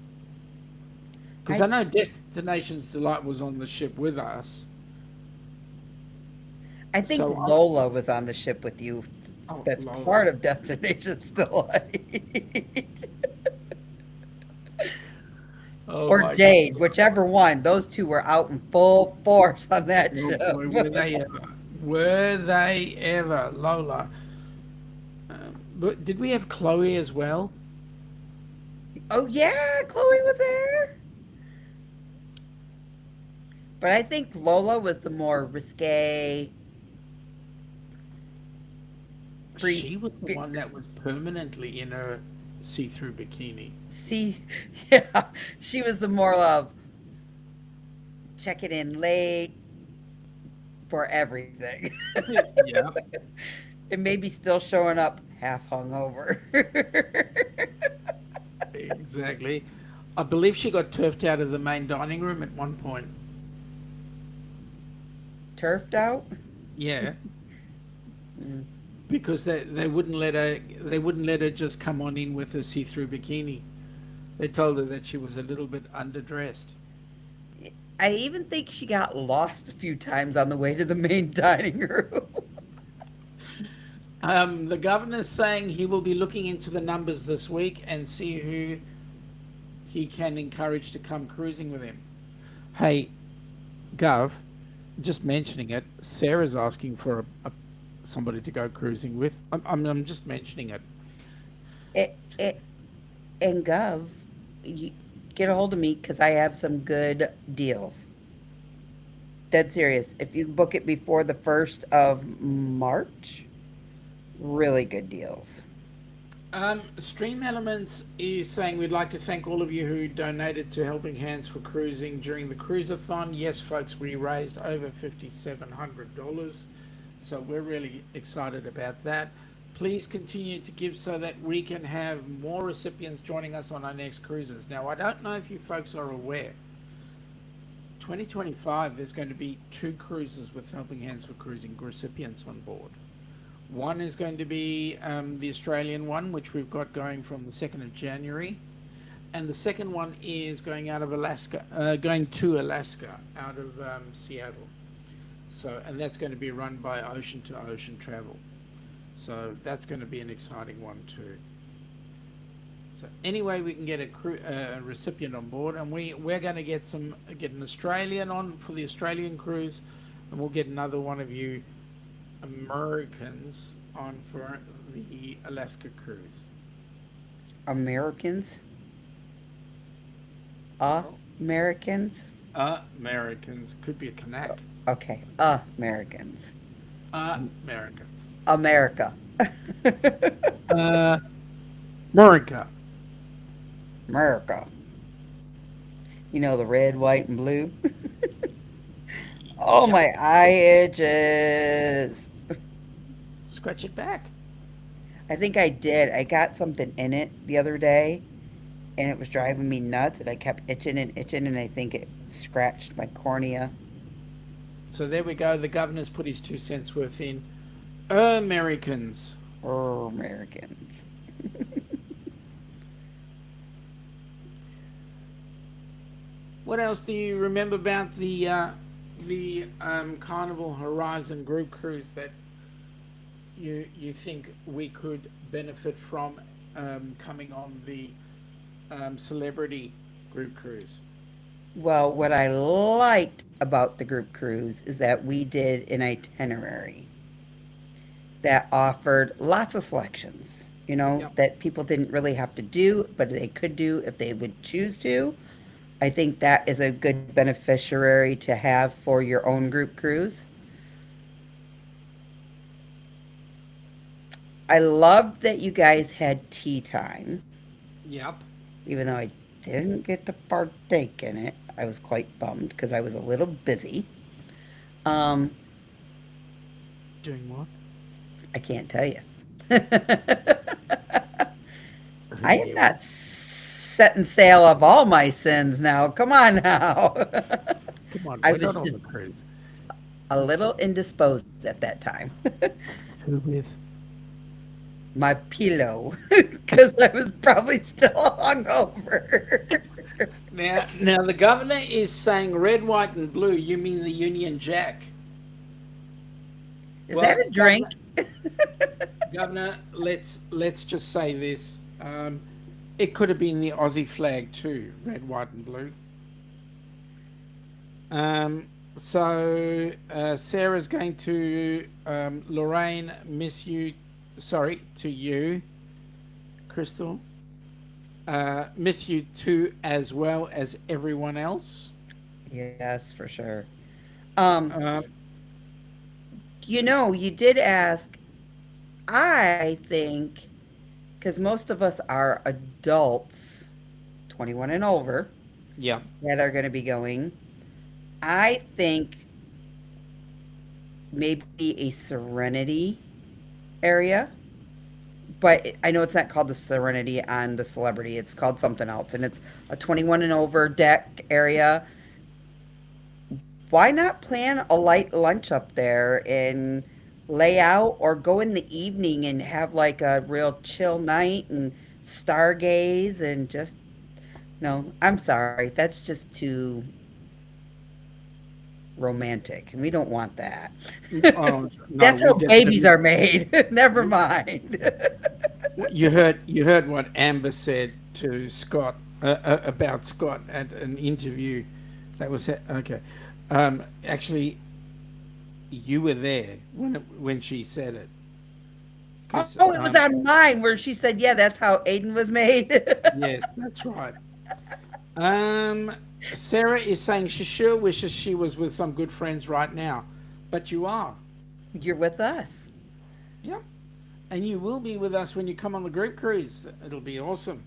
Because I I know Destinations Delight was on the ship with us. I think So, Lola was on the ship with you. oh, That's Lola. part of Destinations Delight. Oh Or my God. Jade, whichever one. Those two were out in full force on that Oh boy, ship. were they ever? Were they ever, Lola? But did we have Chloe as well? Oh yeah, Chloe was there. But I think Lola was the more risque. freeze. She was the one that was permanently in a see-through bikini. See, yeah, she was the more of checking in late for everything. Yeah, And maybe still showing up half hungover. exactly. I believe she got turfed out of the main dining room at one point. Turfed out? Yeah, Mm. because they wouldn't let her just come on in with her see-through bikini. They told her that she was a little bit underdressed. I even think she got lost a few times on the way to the main dining room. The governor's saying he will be looking into the numbers this week and see who he can encourage to come cruising with him. Hey, Gov, just mentioning it, Sarah's asking for somebody to go cruising with. I'm just mentioning it. It, and Gov, you get a hold of me because I have some good deals. Dead serious. If you book it before the 1st of March, really good deals. Stream Elements is saying we'd like to thank all of you who donated to Helping Hands for Cruising during the cruisathon. Yes, folks, we raised over $5,700, so we're really excited about that. Please continue to give so that we can have more recipients joining us on our next cruises. Now, I don't know if you folks are aware, 2025 there's going to be two cruises with Helping Hands for Cruising recipients on board. One is going to be the Australian one, which we've got going from the 2nd of January. And the second one is going out of Alaska, going to Alaska out of Seattle. So, and that's going to be run by Ocean to Ocean Travel. So that's going to be an exciting one too. So anyway, we can get a recipient on board, and we're going to get an Australian on for the Australian cruise, and we'll get another one of you Americans on for the Alaska cruise. Americans? Well, Americans? Americans could be a Kanak. Okay, Americans. Americans. America. America. America. You know, the red, white, and blue? Oh, Yep. my eye itches. Scratch it back. I think I did. I got something in it the other day, and it was driving me nuts, and I kept itching, and I think it scratched my cornea. So there we go. The governor's put his 2 cents worth in. Americans. Oh, Americans. What else do you remember about the Carnival Horizon group cruise that you think we could benefit from coming on the celebrity group cruise? Well, what I liked about the group cruise is that we did an itinerary that offered lots of selections, Yep. that people didn't really have to do, but they could do if they would choose to. I think that is a good beneficiary to have for your own group cruise. I loved that you guys had tea time, Yep. even though I didn't get to partake in it. I was quite bummed because I was a little busy. Um, Doing what? I can't tell you. I Who am you? not setting sail of all my sins now. Come on now. Come on, I we're was not on the just cruise. a little indisposed at that time. Who with? My pillow, because I was probably still hungover. Now the governor is saying red, white, and blue. You mean the Union Jack? Is that Well, a drink? Governor, let's just say this. It could have been the Aussie flag too, red, white, and blue. Sarah's going to Lorraine. Miss you. Sorry to you, Crystal. Miss you too, as well as everyone else. Yes, for sure. Um, Um, you did ask. I think, because most of us are adults, 21 and over, Yeah. that are going to be going, I think maybe a Serenity area. But I know it's not called the Serenity on the Celebrity. It's called something else. And it's a 21 and over deck area. Why not plan a light lunch up there and lay out, or go in the evening and have like a real chill night and stargaze and just, no, I'm sorry. That's just too romantic. And we don't want that. Oh no, That's we how babies definitely. are made. Never mind. You heard what Amber said to Scott about Scott at an interview. That was okay. Actually, you were there when she said it, because Oh, it was on mine where she said, "Yeah, that's how Aiden was made." yes, that's right. Um, Sarah is saying she sure wishes she was with some good friends right now, but you are. You're with us. Yep. And you will be with us when you come on the group cruise. It'll be awesome.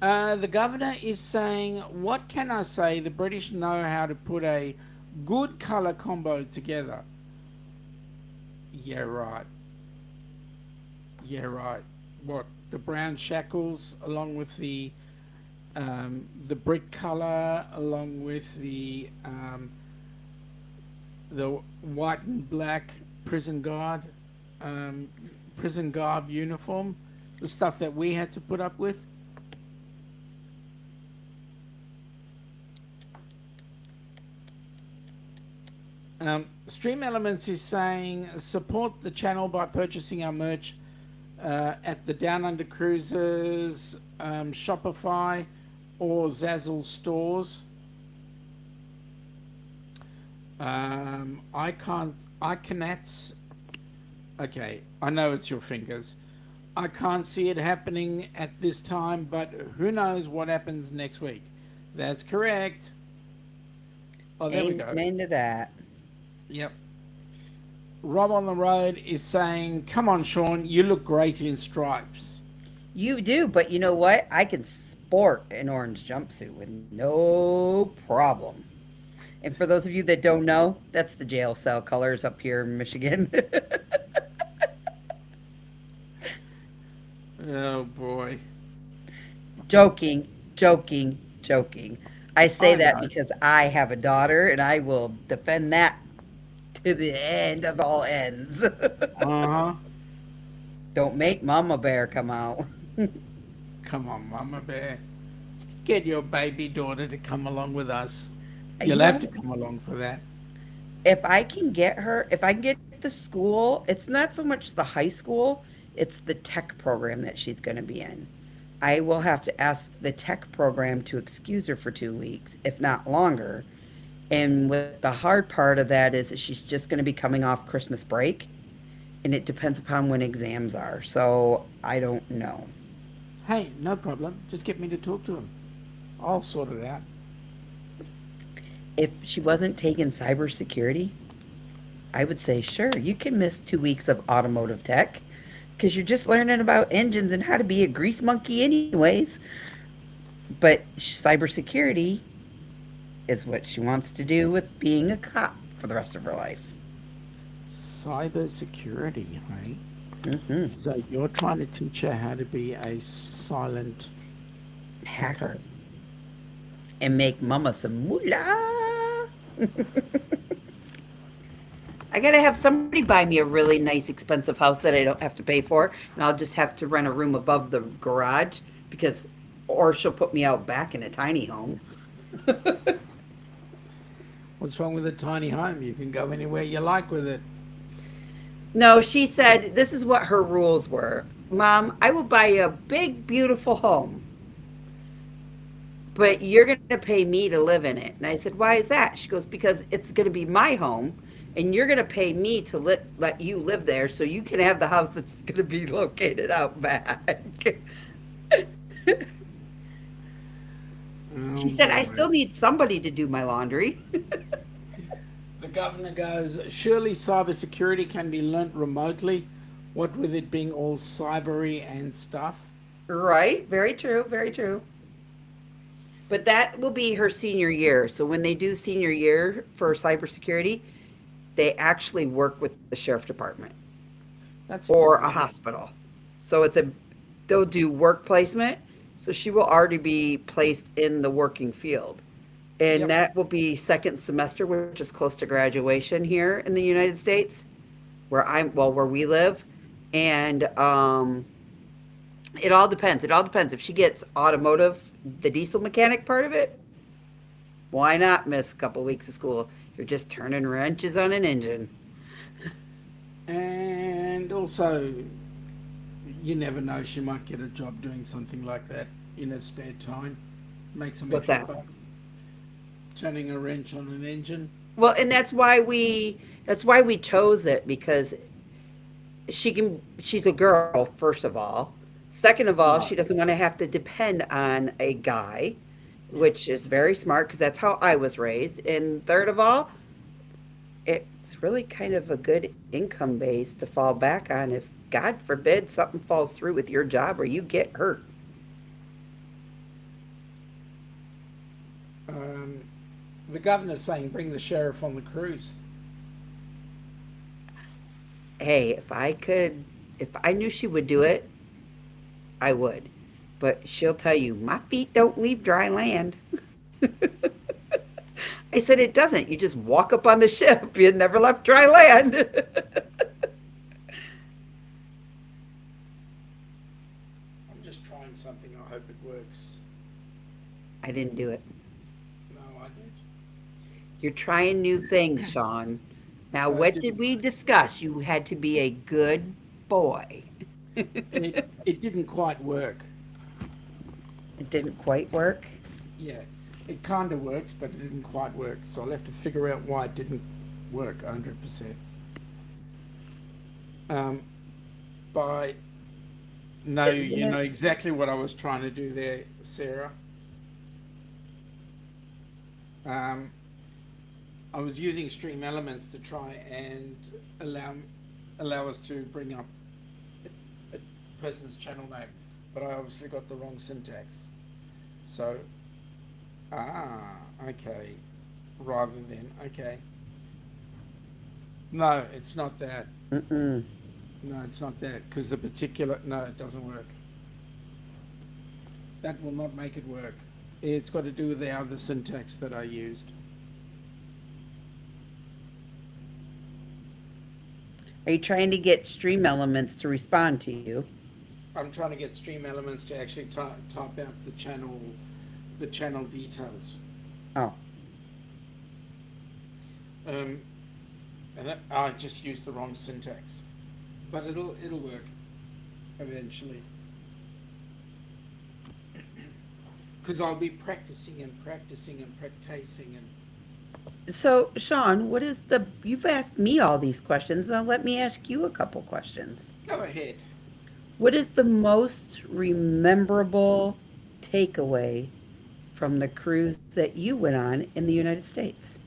The governor is saying, what can I say? The British know how to put a good colour combo together. Yeah, right. Yeah, right. What? The brown shackles along with the brick colour, along with the white and black prison guard, um, prison garb uniform, the stuff that we had to put up with. Stream Elements is saying support the channel by purchasing our merch at the Down Under Cruises, Shopify, or Zazzle stores. I can't. Okay, I know it's your fingers. I can't see it happening at this time, but who knows what happens next week? That's correct. Oh, there we go. Amen to that. Yep. Rob on the road is saying, "Come on, Sean, you look great in stripes." You do, but you know what? I can sport an orange jumpsuit with no problem. And for those of you that don't know, that's the jail cell colors up here in Michigan. Oh boy. Joking, joking, joking. I say I that know. because I have a daughter and I will defend that to the end of all ends. Uh huh. Don't make Mama Bear come out. Come on, Mama Bear. Get your baby daughter to come along with us. You You'll know have to what? come along for that. If I can get her, if I can get the school, it's not so much the high school, it's the tech program that she's going to be in. I will have to ask the tech program to excuse her for 2 weeks, if not longer. And what the hard part of that is that she's just going to be coming off Christmas break, and it depends upon when exams are. So I don't know. Hey, no problem. Just get me to talk to him. I'll sort it out. If she wasn't taking cybersecurity, I would say, sure, you can miss 2 weeks of automotive tech because you're just learning about engines and how to be a grease monkey, anyways. But cybersecurity is what she wants to do with being a cop for the rest of her life. Cyber security, hey? Hmm. So you're trying to teach her how to be a silent hacker. Hacker. And make mama some moolah. I gotta have somebody buy me a really nice, expensive house that I don't have to pay for, and I'll just have to rent a room above the garage because, or she'll put me out back in a tiny home. What's wrong with a tiny home? You can go anywhere you like with it. No, she said this is what her rules were. Mom, I will buy you a big, beautiful home, but you're going to pay me to live in it. And I said, why is that? She goes, because it's going to be my home, and you're going to pay me to let you live there so you can have the house that's going to be located out back. Oh She said, I boy. still need somebody to do my laundry. The governor goes, surely cybersecurity can be learnt remotely. What with it being all cybery and stuff. Right? Very true. Very true. But that will be her senior year. So when they do senior year for cybersecurity, they actually work with the sheriff department That's or a exciting. hospital. So they'll do work placement. So she will already be placed in the working field. And Yep. that will be second semester, which is close to graduation here in the United States, where we live. And it all depends. It all depends. If she gets automotive, the diesel mechanic part of it, why not miss a couple weeks of school? You're just turning wrenches on an engine. And also, you never know, she might get a job doing something like that in her spare time, make some What's extra that? bucks, turning a wrench on an engine. Well, and that's why we chose it because she's a girl, first of all. Second of all, she Right. doesn't want to have to depend on a guy, Yep. which is very smart because that's how I was raised. And third of all, it's really kind of a good income base to fall back on if, God forbid, something falls through with your job or you get hurt. Um, the governor's saying bring the sheriff on the cruise. Hey, if I knew she would do it, I would. But she'll tell you, my feet don't leave dry land. I said, it doesn't. You just walk up on the ship. You never left dry land. I'm just trying something. I hope it works. I didn't do it. No, I did. You're trying new things, Sean. Now, It what did didn't. we discuss? You had to be a good boy. It didn't quite work. It didn't quite work. Yeah, it kind of works, but it didn't quite work. So I'll have to figure out why it didn't work 100%. Um, by no, Isn't you know it? exactly what I was trying to do there, Sarah. Um, I was using Stream Elements to try and allow allow us to bring up a person's channel name, but I obviously got the wrong syntax. So, okay, rather than okay. No, it's not that. Mm-mm. No, it's not that because the particular no, it doesn't work. That will not make it work. It's got to do with the other syntax that I used. Are you trying to get Stream Elements to respond to you? I'm trying to get Stream Elements to actually type out the channel details. Oh, Um, and I just used the wrong syntax, but it'll work eventually because I'll be practicing and practicing and practicing and so Sean, you've asked me all these questions. Now let me ask you a couple questions. go ahead. What is the most rememberable takeaway from the cruise that you went on in the United States?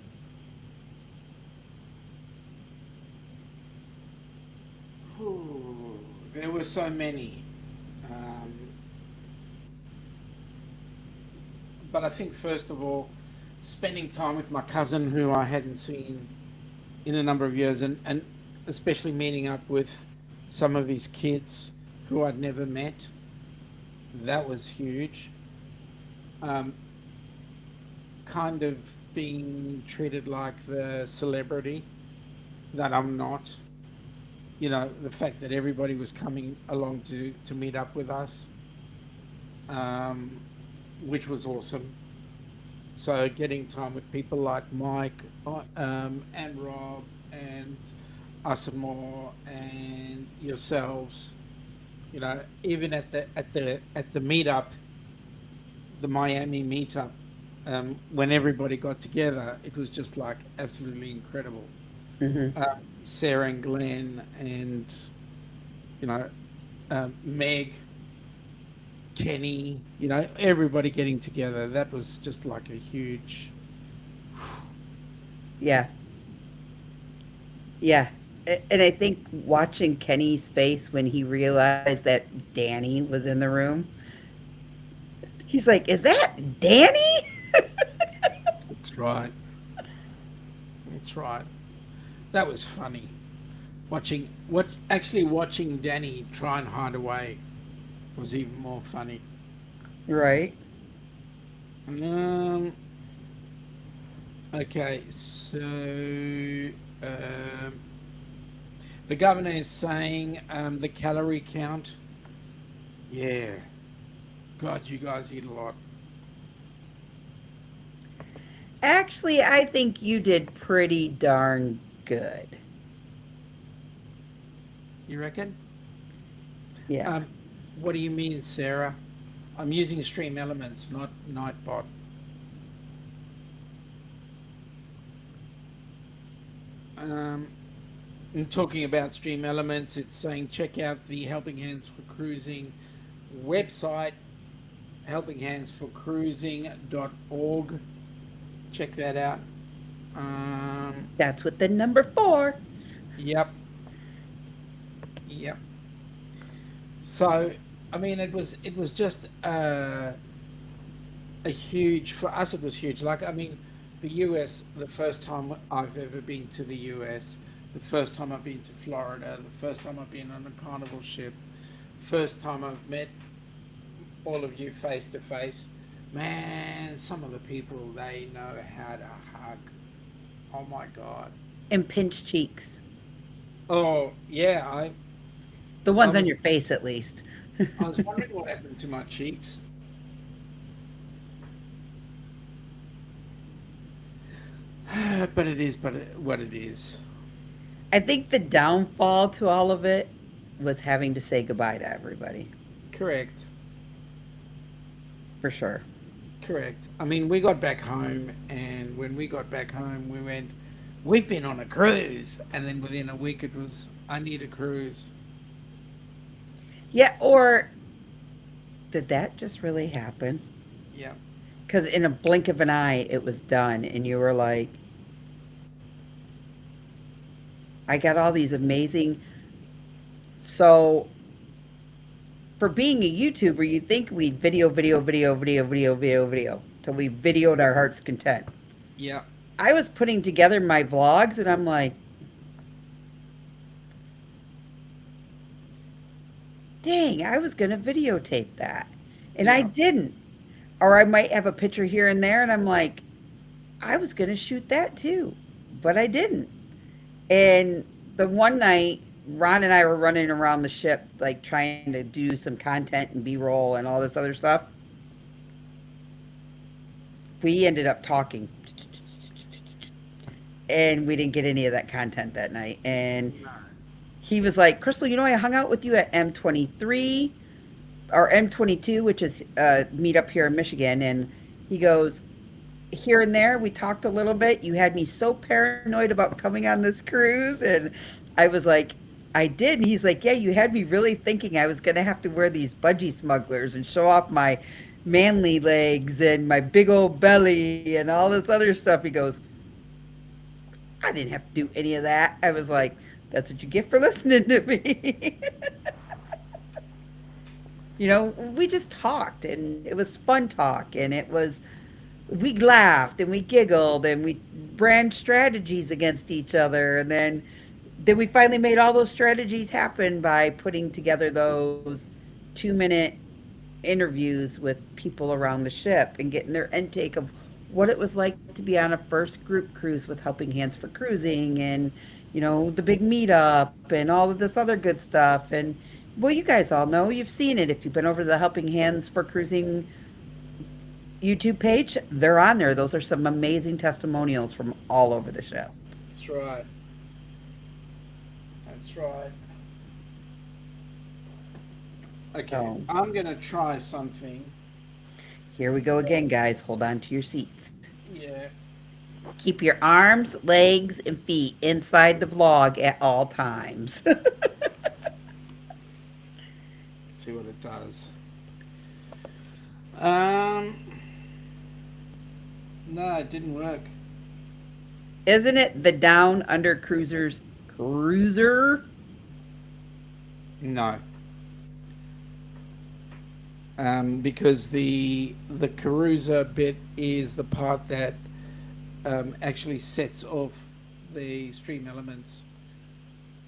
Ooh, there were so many, um, but I think first of all, spending time with my cousin who I hadn't seen in a number of years, and especially meeting up with some of his kids who I'd never met. That was huge. Um, kind of being treated like the celebrity that I'm not. You know, the fact that everybody was coming along to meet up with us, um, which was awesome. So getting time with people like Mike, and Rob and Asamoah and yourselves, you know, even at the meetup, the Miami meetup, when everybody got together, it was just like absolutely incredible. Mm-hmm. Sarah and Glenn and you know Meg, Kenny, you know, everybody getting together. That was just like a huge. Yeah, yeah. And I think watching Kenny's face when he realized that Danny was in the room, he's like, "Is that Danny?" That's right. That's right. That was funny. Watching Danny try and hide away was even more funny. Right. Um. Okay. So, um, the governor is saying the calorie count. Yeah. God, you guys eat a lot. Actually, I think you did pretty darn good. You reckon? Yeah. Um, what do you mean, Sarah? I'm using Stream Elements, not Nightbot. Um, and talking about Stream Elements, it's saying check out the Helping Hands for Cruising website, helpinghandsforcruising.org. Check that out. Um, That's what the number 4. yep, yep. So, I mean, it was just a huge for us. It was huge. Like, I mean, the U.S. The first time I've ever been to the U.S., the first time I've been to Florida, the first time I've been on a carnival ship, first time I've met all of you face to face. Man, some of the people, they know how to hug. Oh my God. And pinch cheeks. Oh yeah, The I ones on was your face, at least. I was wondering what happened to my cheeks. But it is what it is. I think the downfall to all of it was having to say goodbye to everybody, Correct. for sure. Correct. I mean, we got back home, and when we got back home, we went, we've been on a cruise. And then within a week, it was, I need a cruise. Yeah, or did that just really happen? Yeah. Because in a blink of an eye, it was done, and you were like, I got all these amazing. So, for being a YouTuber, you think we'd video till we videoed our heart's content. Yeah. I was putting together my vlogs, and I'm like, dang, I was going to videotape that. And I Yeah. didn't. Or I might have a picture here and there, and I'm like, I was going to shoot that too, but I didn't. And the one night, Ron and I were running around the ship, like trying to do some content and B roll and all this other stuff. We ended up talking, and we didn't get any of that content that night. And No. he was like, Crystal, I hung out with you at M23 or M22, which is meet up here in Michigan. And he goes, here and there, we talked a little bit. You had me so paranoid about coming on this cruise. And I was like, I did. And he's like, yeah, you had me really thinking I was going to have to wear these budgie smugglers and show off my manly legs and my big old belly and all this other stuff. He goes, I didn't have to do any of that. I was like, that's what you get for listening to me. We just talked, and it was fun talk, and we laughed and we giggled and we ran strategies against each other. And then we finally made all those strategies happen by putting together those 2-minute interviews with people around the ship and getting their intake of what it was like to be on a first group cruise with Helping Hands for Cruising, and the big meetup and all of this other good stuff. And well, you guys all know, you've seen it if you've been over to the Helping Hands for Cruising YouTube page. They're on there. Those are some amazing testimonials from all over the ship. That's right. That's right. Okay. So I'm going to try something. here we go again, guys. Hold on to your seats. Yeah. Keep your arms, legs, and feet inside the vlog at all times. Let's see what it does. Um, no, it didn't work. Isn't it the Down Under Cruisers cruiser? No, because the carouser bit is the part that actually sets off the stream elements.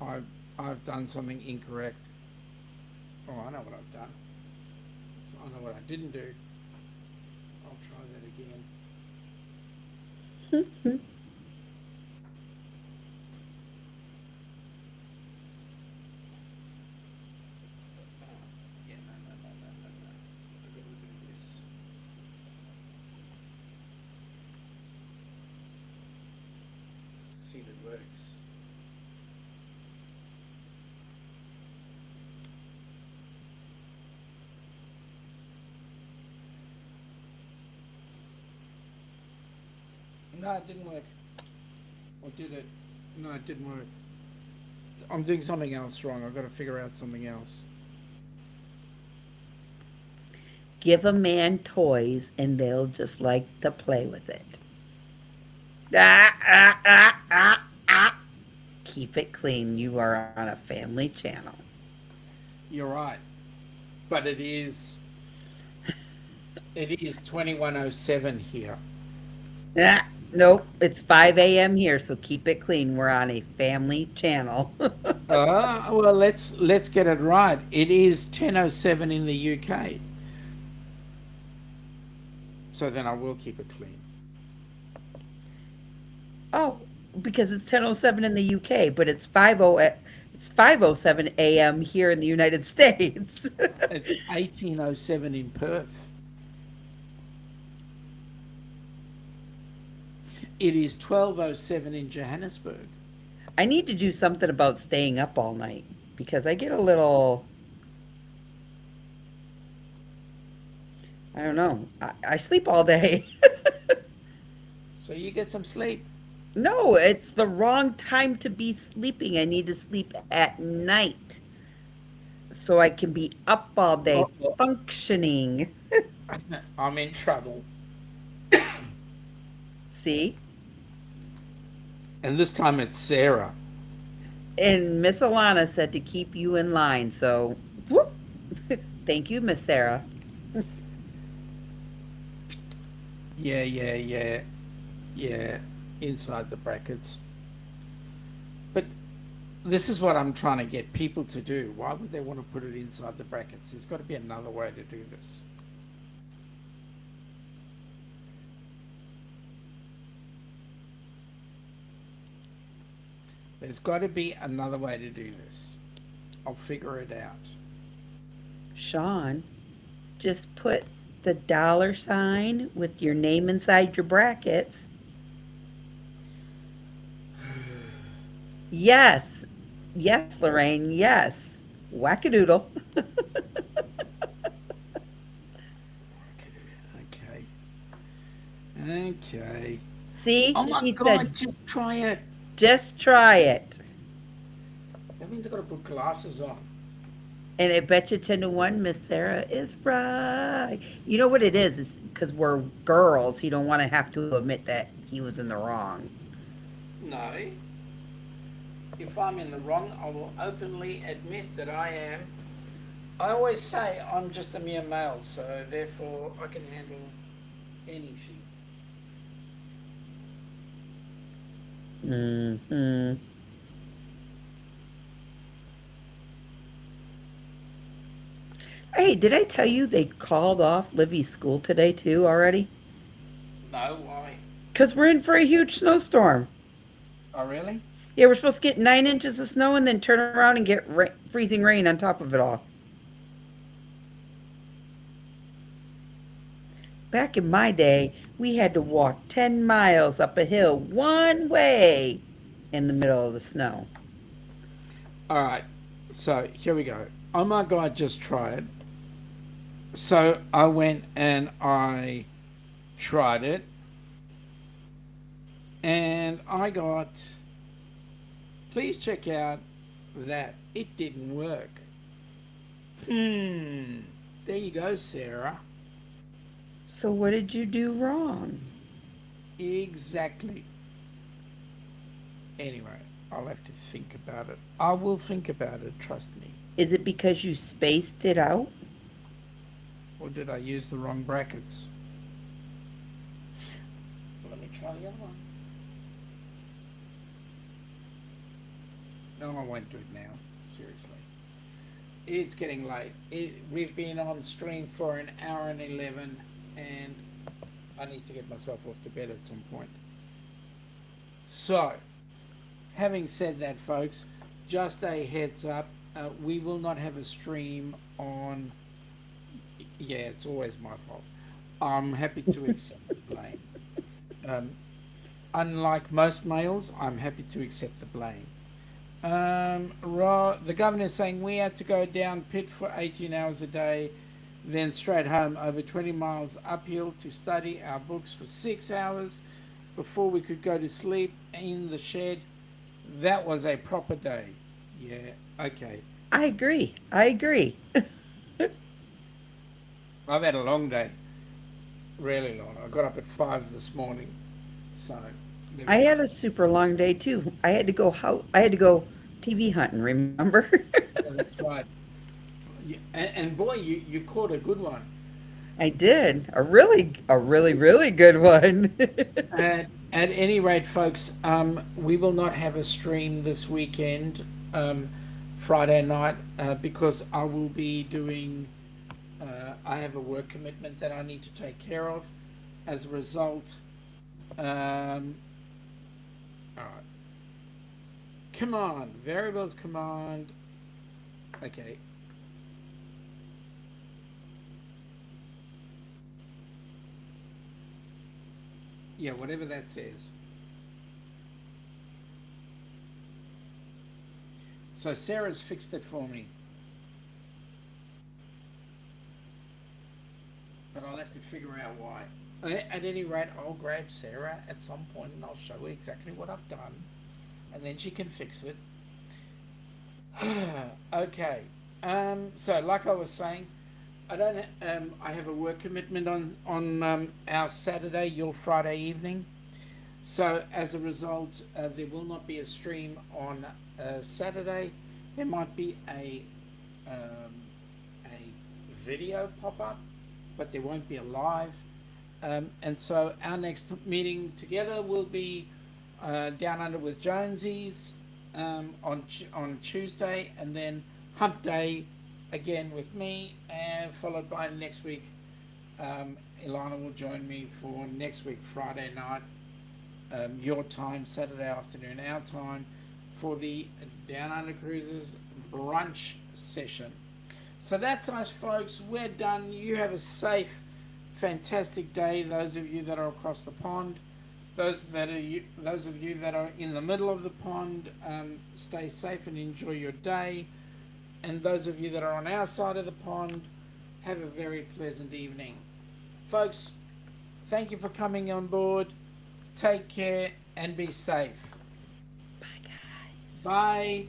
I've I've done something incorrect. Oh, I know what I've done. So I know what I didn't do. I'll try that again. Yeah, no, no, no, no, no, no. I've got to do this. See if it works. No, it didn't work. Or did it? No, it didn't work. I'm doing something else wrong. I've got to figure out something else. Give a man toys and they'll just like to play with it. Ah, ah, ah, ah, ah. Keep it clean. You are on a family channel. You're right. But it is 2107 here. Ah, nope, it's 5 a.m. here, so keep it clean. We're on a family channel. Well, let's get it right. It is 10:07 in the UK. So then I will keep it clean. Oh, because it's 10:07 in the UK, but it's 5:07 a.m. here in the United States. It's 1807 in Perth. It is 1207 in Johannesburg. I need to do something about staying up all night because I get a little, I don't know. I sleep all day. So you get some sleep. No, it's the wrong time to be sleeping. I need to sleep at night so I can be up all day Oh, oh, functioning. I'm in trouble. See? And this time it's Sarah. And Miss Alana said to keep you in line. So, whoop. Thank you, Miss Sarah. Yeah, yeah, yeah, yeah. Inside the brackets. But this is what I'm trying to get people to do. Why would they want to put it inside the brackets? There's got to be another way to do this. There's got to be another way to do this. I'll figure it out. Sean, just put the dollar sign with your name inside your brackets. Yes. Yes, Lorraine. Yes. Wackadoodle. Okay. Okay. See, Oh my she God, said, just try it. just try it. That means I've got to put glasses on. And I bet you 10 to 1, Miss Sarah is right. You know what it is because we're girls. He don't want to have to admit that he was in the wrong. No. If I'm in the wrong, I will openly admit that I am. I always say I'm just a mere male, so therefore I can handle anything. Hmm. Hey, did I tell you they called off Libby's school today too already? No, why? Because we're in for a huge snowstorm. Oh, really? Yeah, we're supposed to get 9 inches of snow and then turn around and get freezing rain on top of it all. Back in my day, we had to walk 10 miles up a hill one way in the middle of the snow. All right. So here we go. Oh my God, just try it. So I went and I tried it, and I got. Please check out that it didn't work. There you go, Sarah. So, what did you do wrong? Exactly. Anyway, I'll have to think about it. I will think about it, trust me. Is it because you spaced it out? Or did I use the wrong brackets? Let me try the other one. No, I won't do it now. Seriously. It's getting late. We've been on stream for an hour and 11, and I need to get myself off to bed at some point. So, having said that, folks, just a heads up, we will not have a stream on. Yeah, it's always my fault. I'm happy to accept the blame. Um, Unlike most males, I'm happy to accept the blame. The governor's saying we had to go down pit for 18 hours a day, then straight home over 20 miles uphill to study our books for 6 hours before we could go to sleep in the shed. That was a proper day. Yeah, okay. I agree. I agree. I've had a long day, really long. I got up at 5 this morning, so there we I go. had a super long day too. I had to go TV hunting, remember? Yeah, that's right. And boy, you caught a good one. I did. A really good one. At any rate, folks, we will not have a stream this weekend, Friday night, because I will be doing. I have a work commitment that I need to take care of. As a result, all right. Come on, variables command. Okay. Yeah, whatever that says. So Sarah's fixed it for me, but I'll have to figure out why. At any rate, I'll grab Sarah at some point and I'll show her exactly what I've done, and then she can fix it. Okay. So like I was saying, I don't. I have a work commitment on our Saturday, your Friday evening. So as a result, there will not be a stream on Saturday. There might be a video pop up, but there won't be a live. And so our next meeting together will be Down Under with Jonesy's on Tuesday, and then Hump Day again with me, and followed by next week. Ilana will join me for next week Friday night, your time, Saturday afternoon, our time, for the Down Under Cruises brunch session. So that's us, folks. We're done. You have a safe, fantastic day. Those of you that are across the pond, those of you that are in the middle of the pond, stay safe and enjoy your day. And those of you that are on our side of the pond, have a very pleasant evening. Folks, thank you for coming on board. Take care and be safe. Bye, guys. Bye.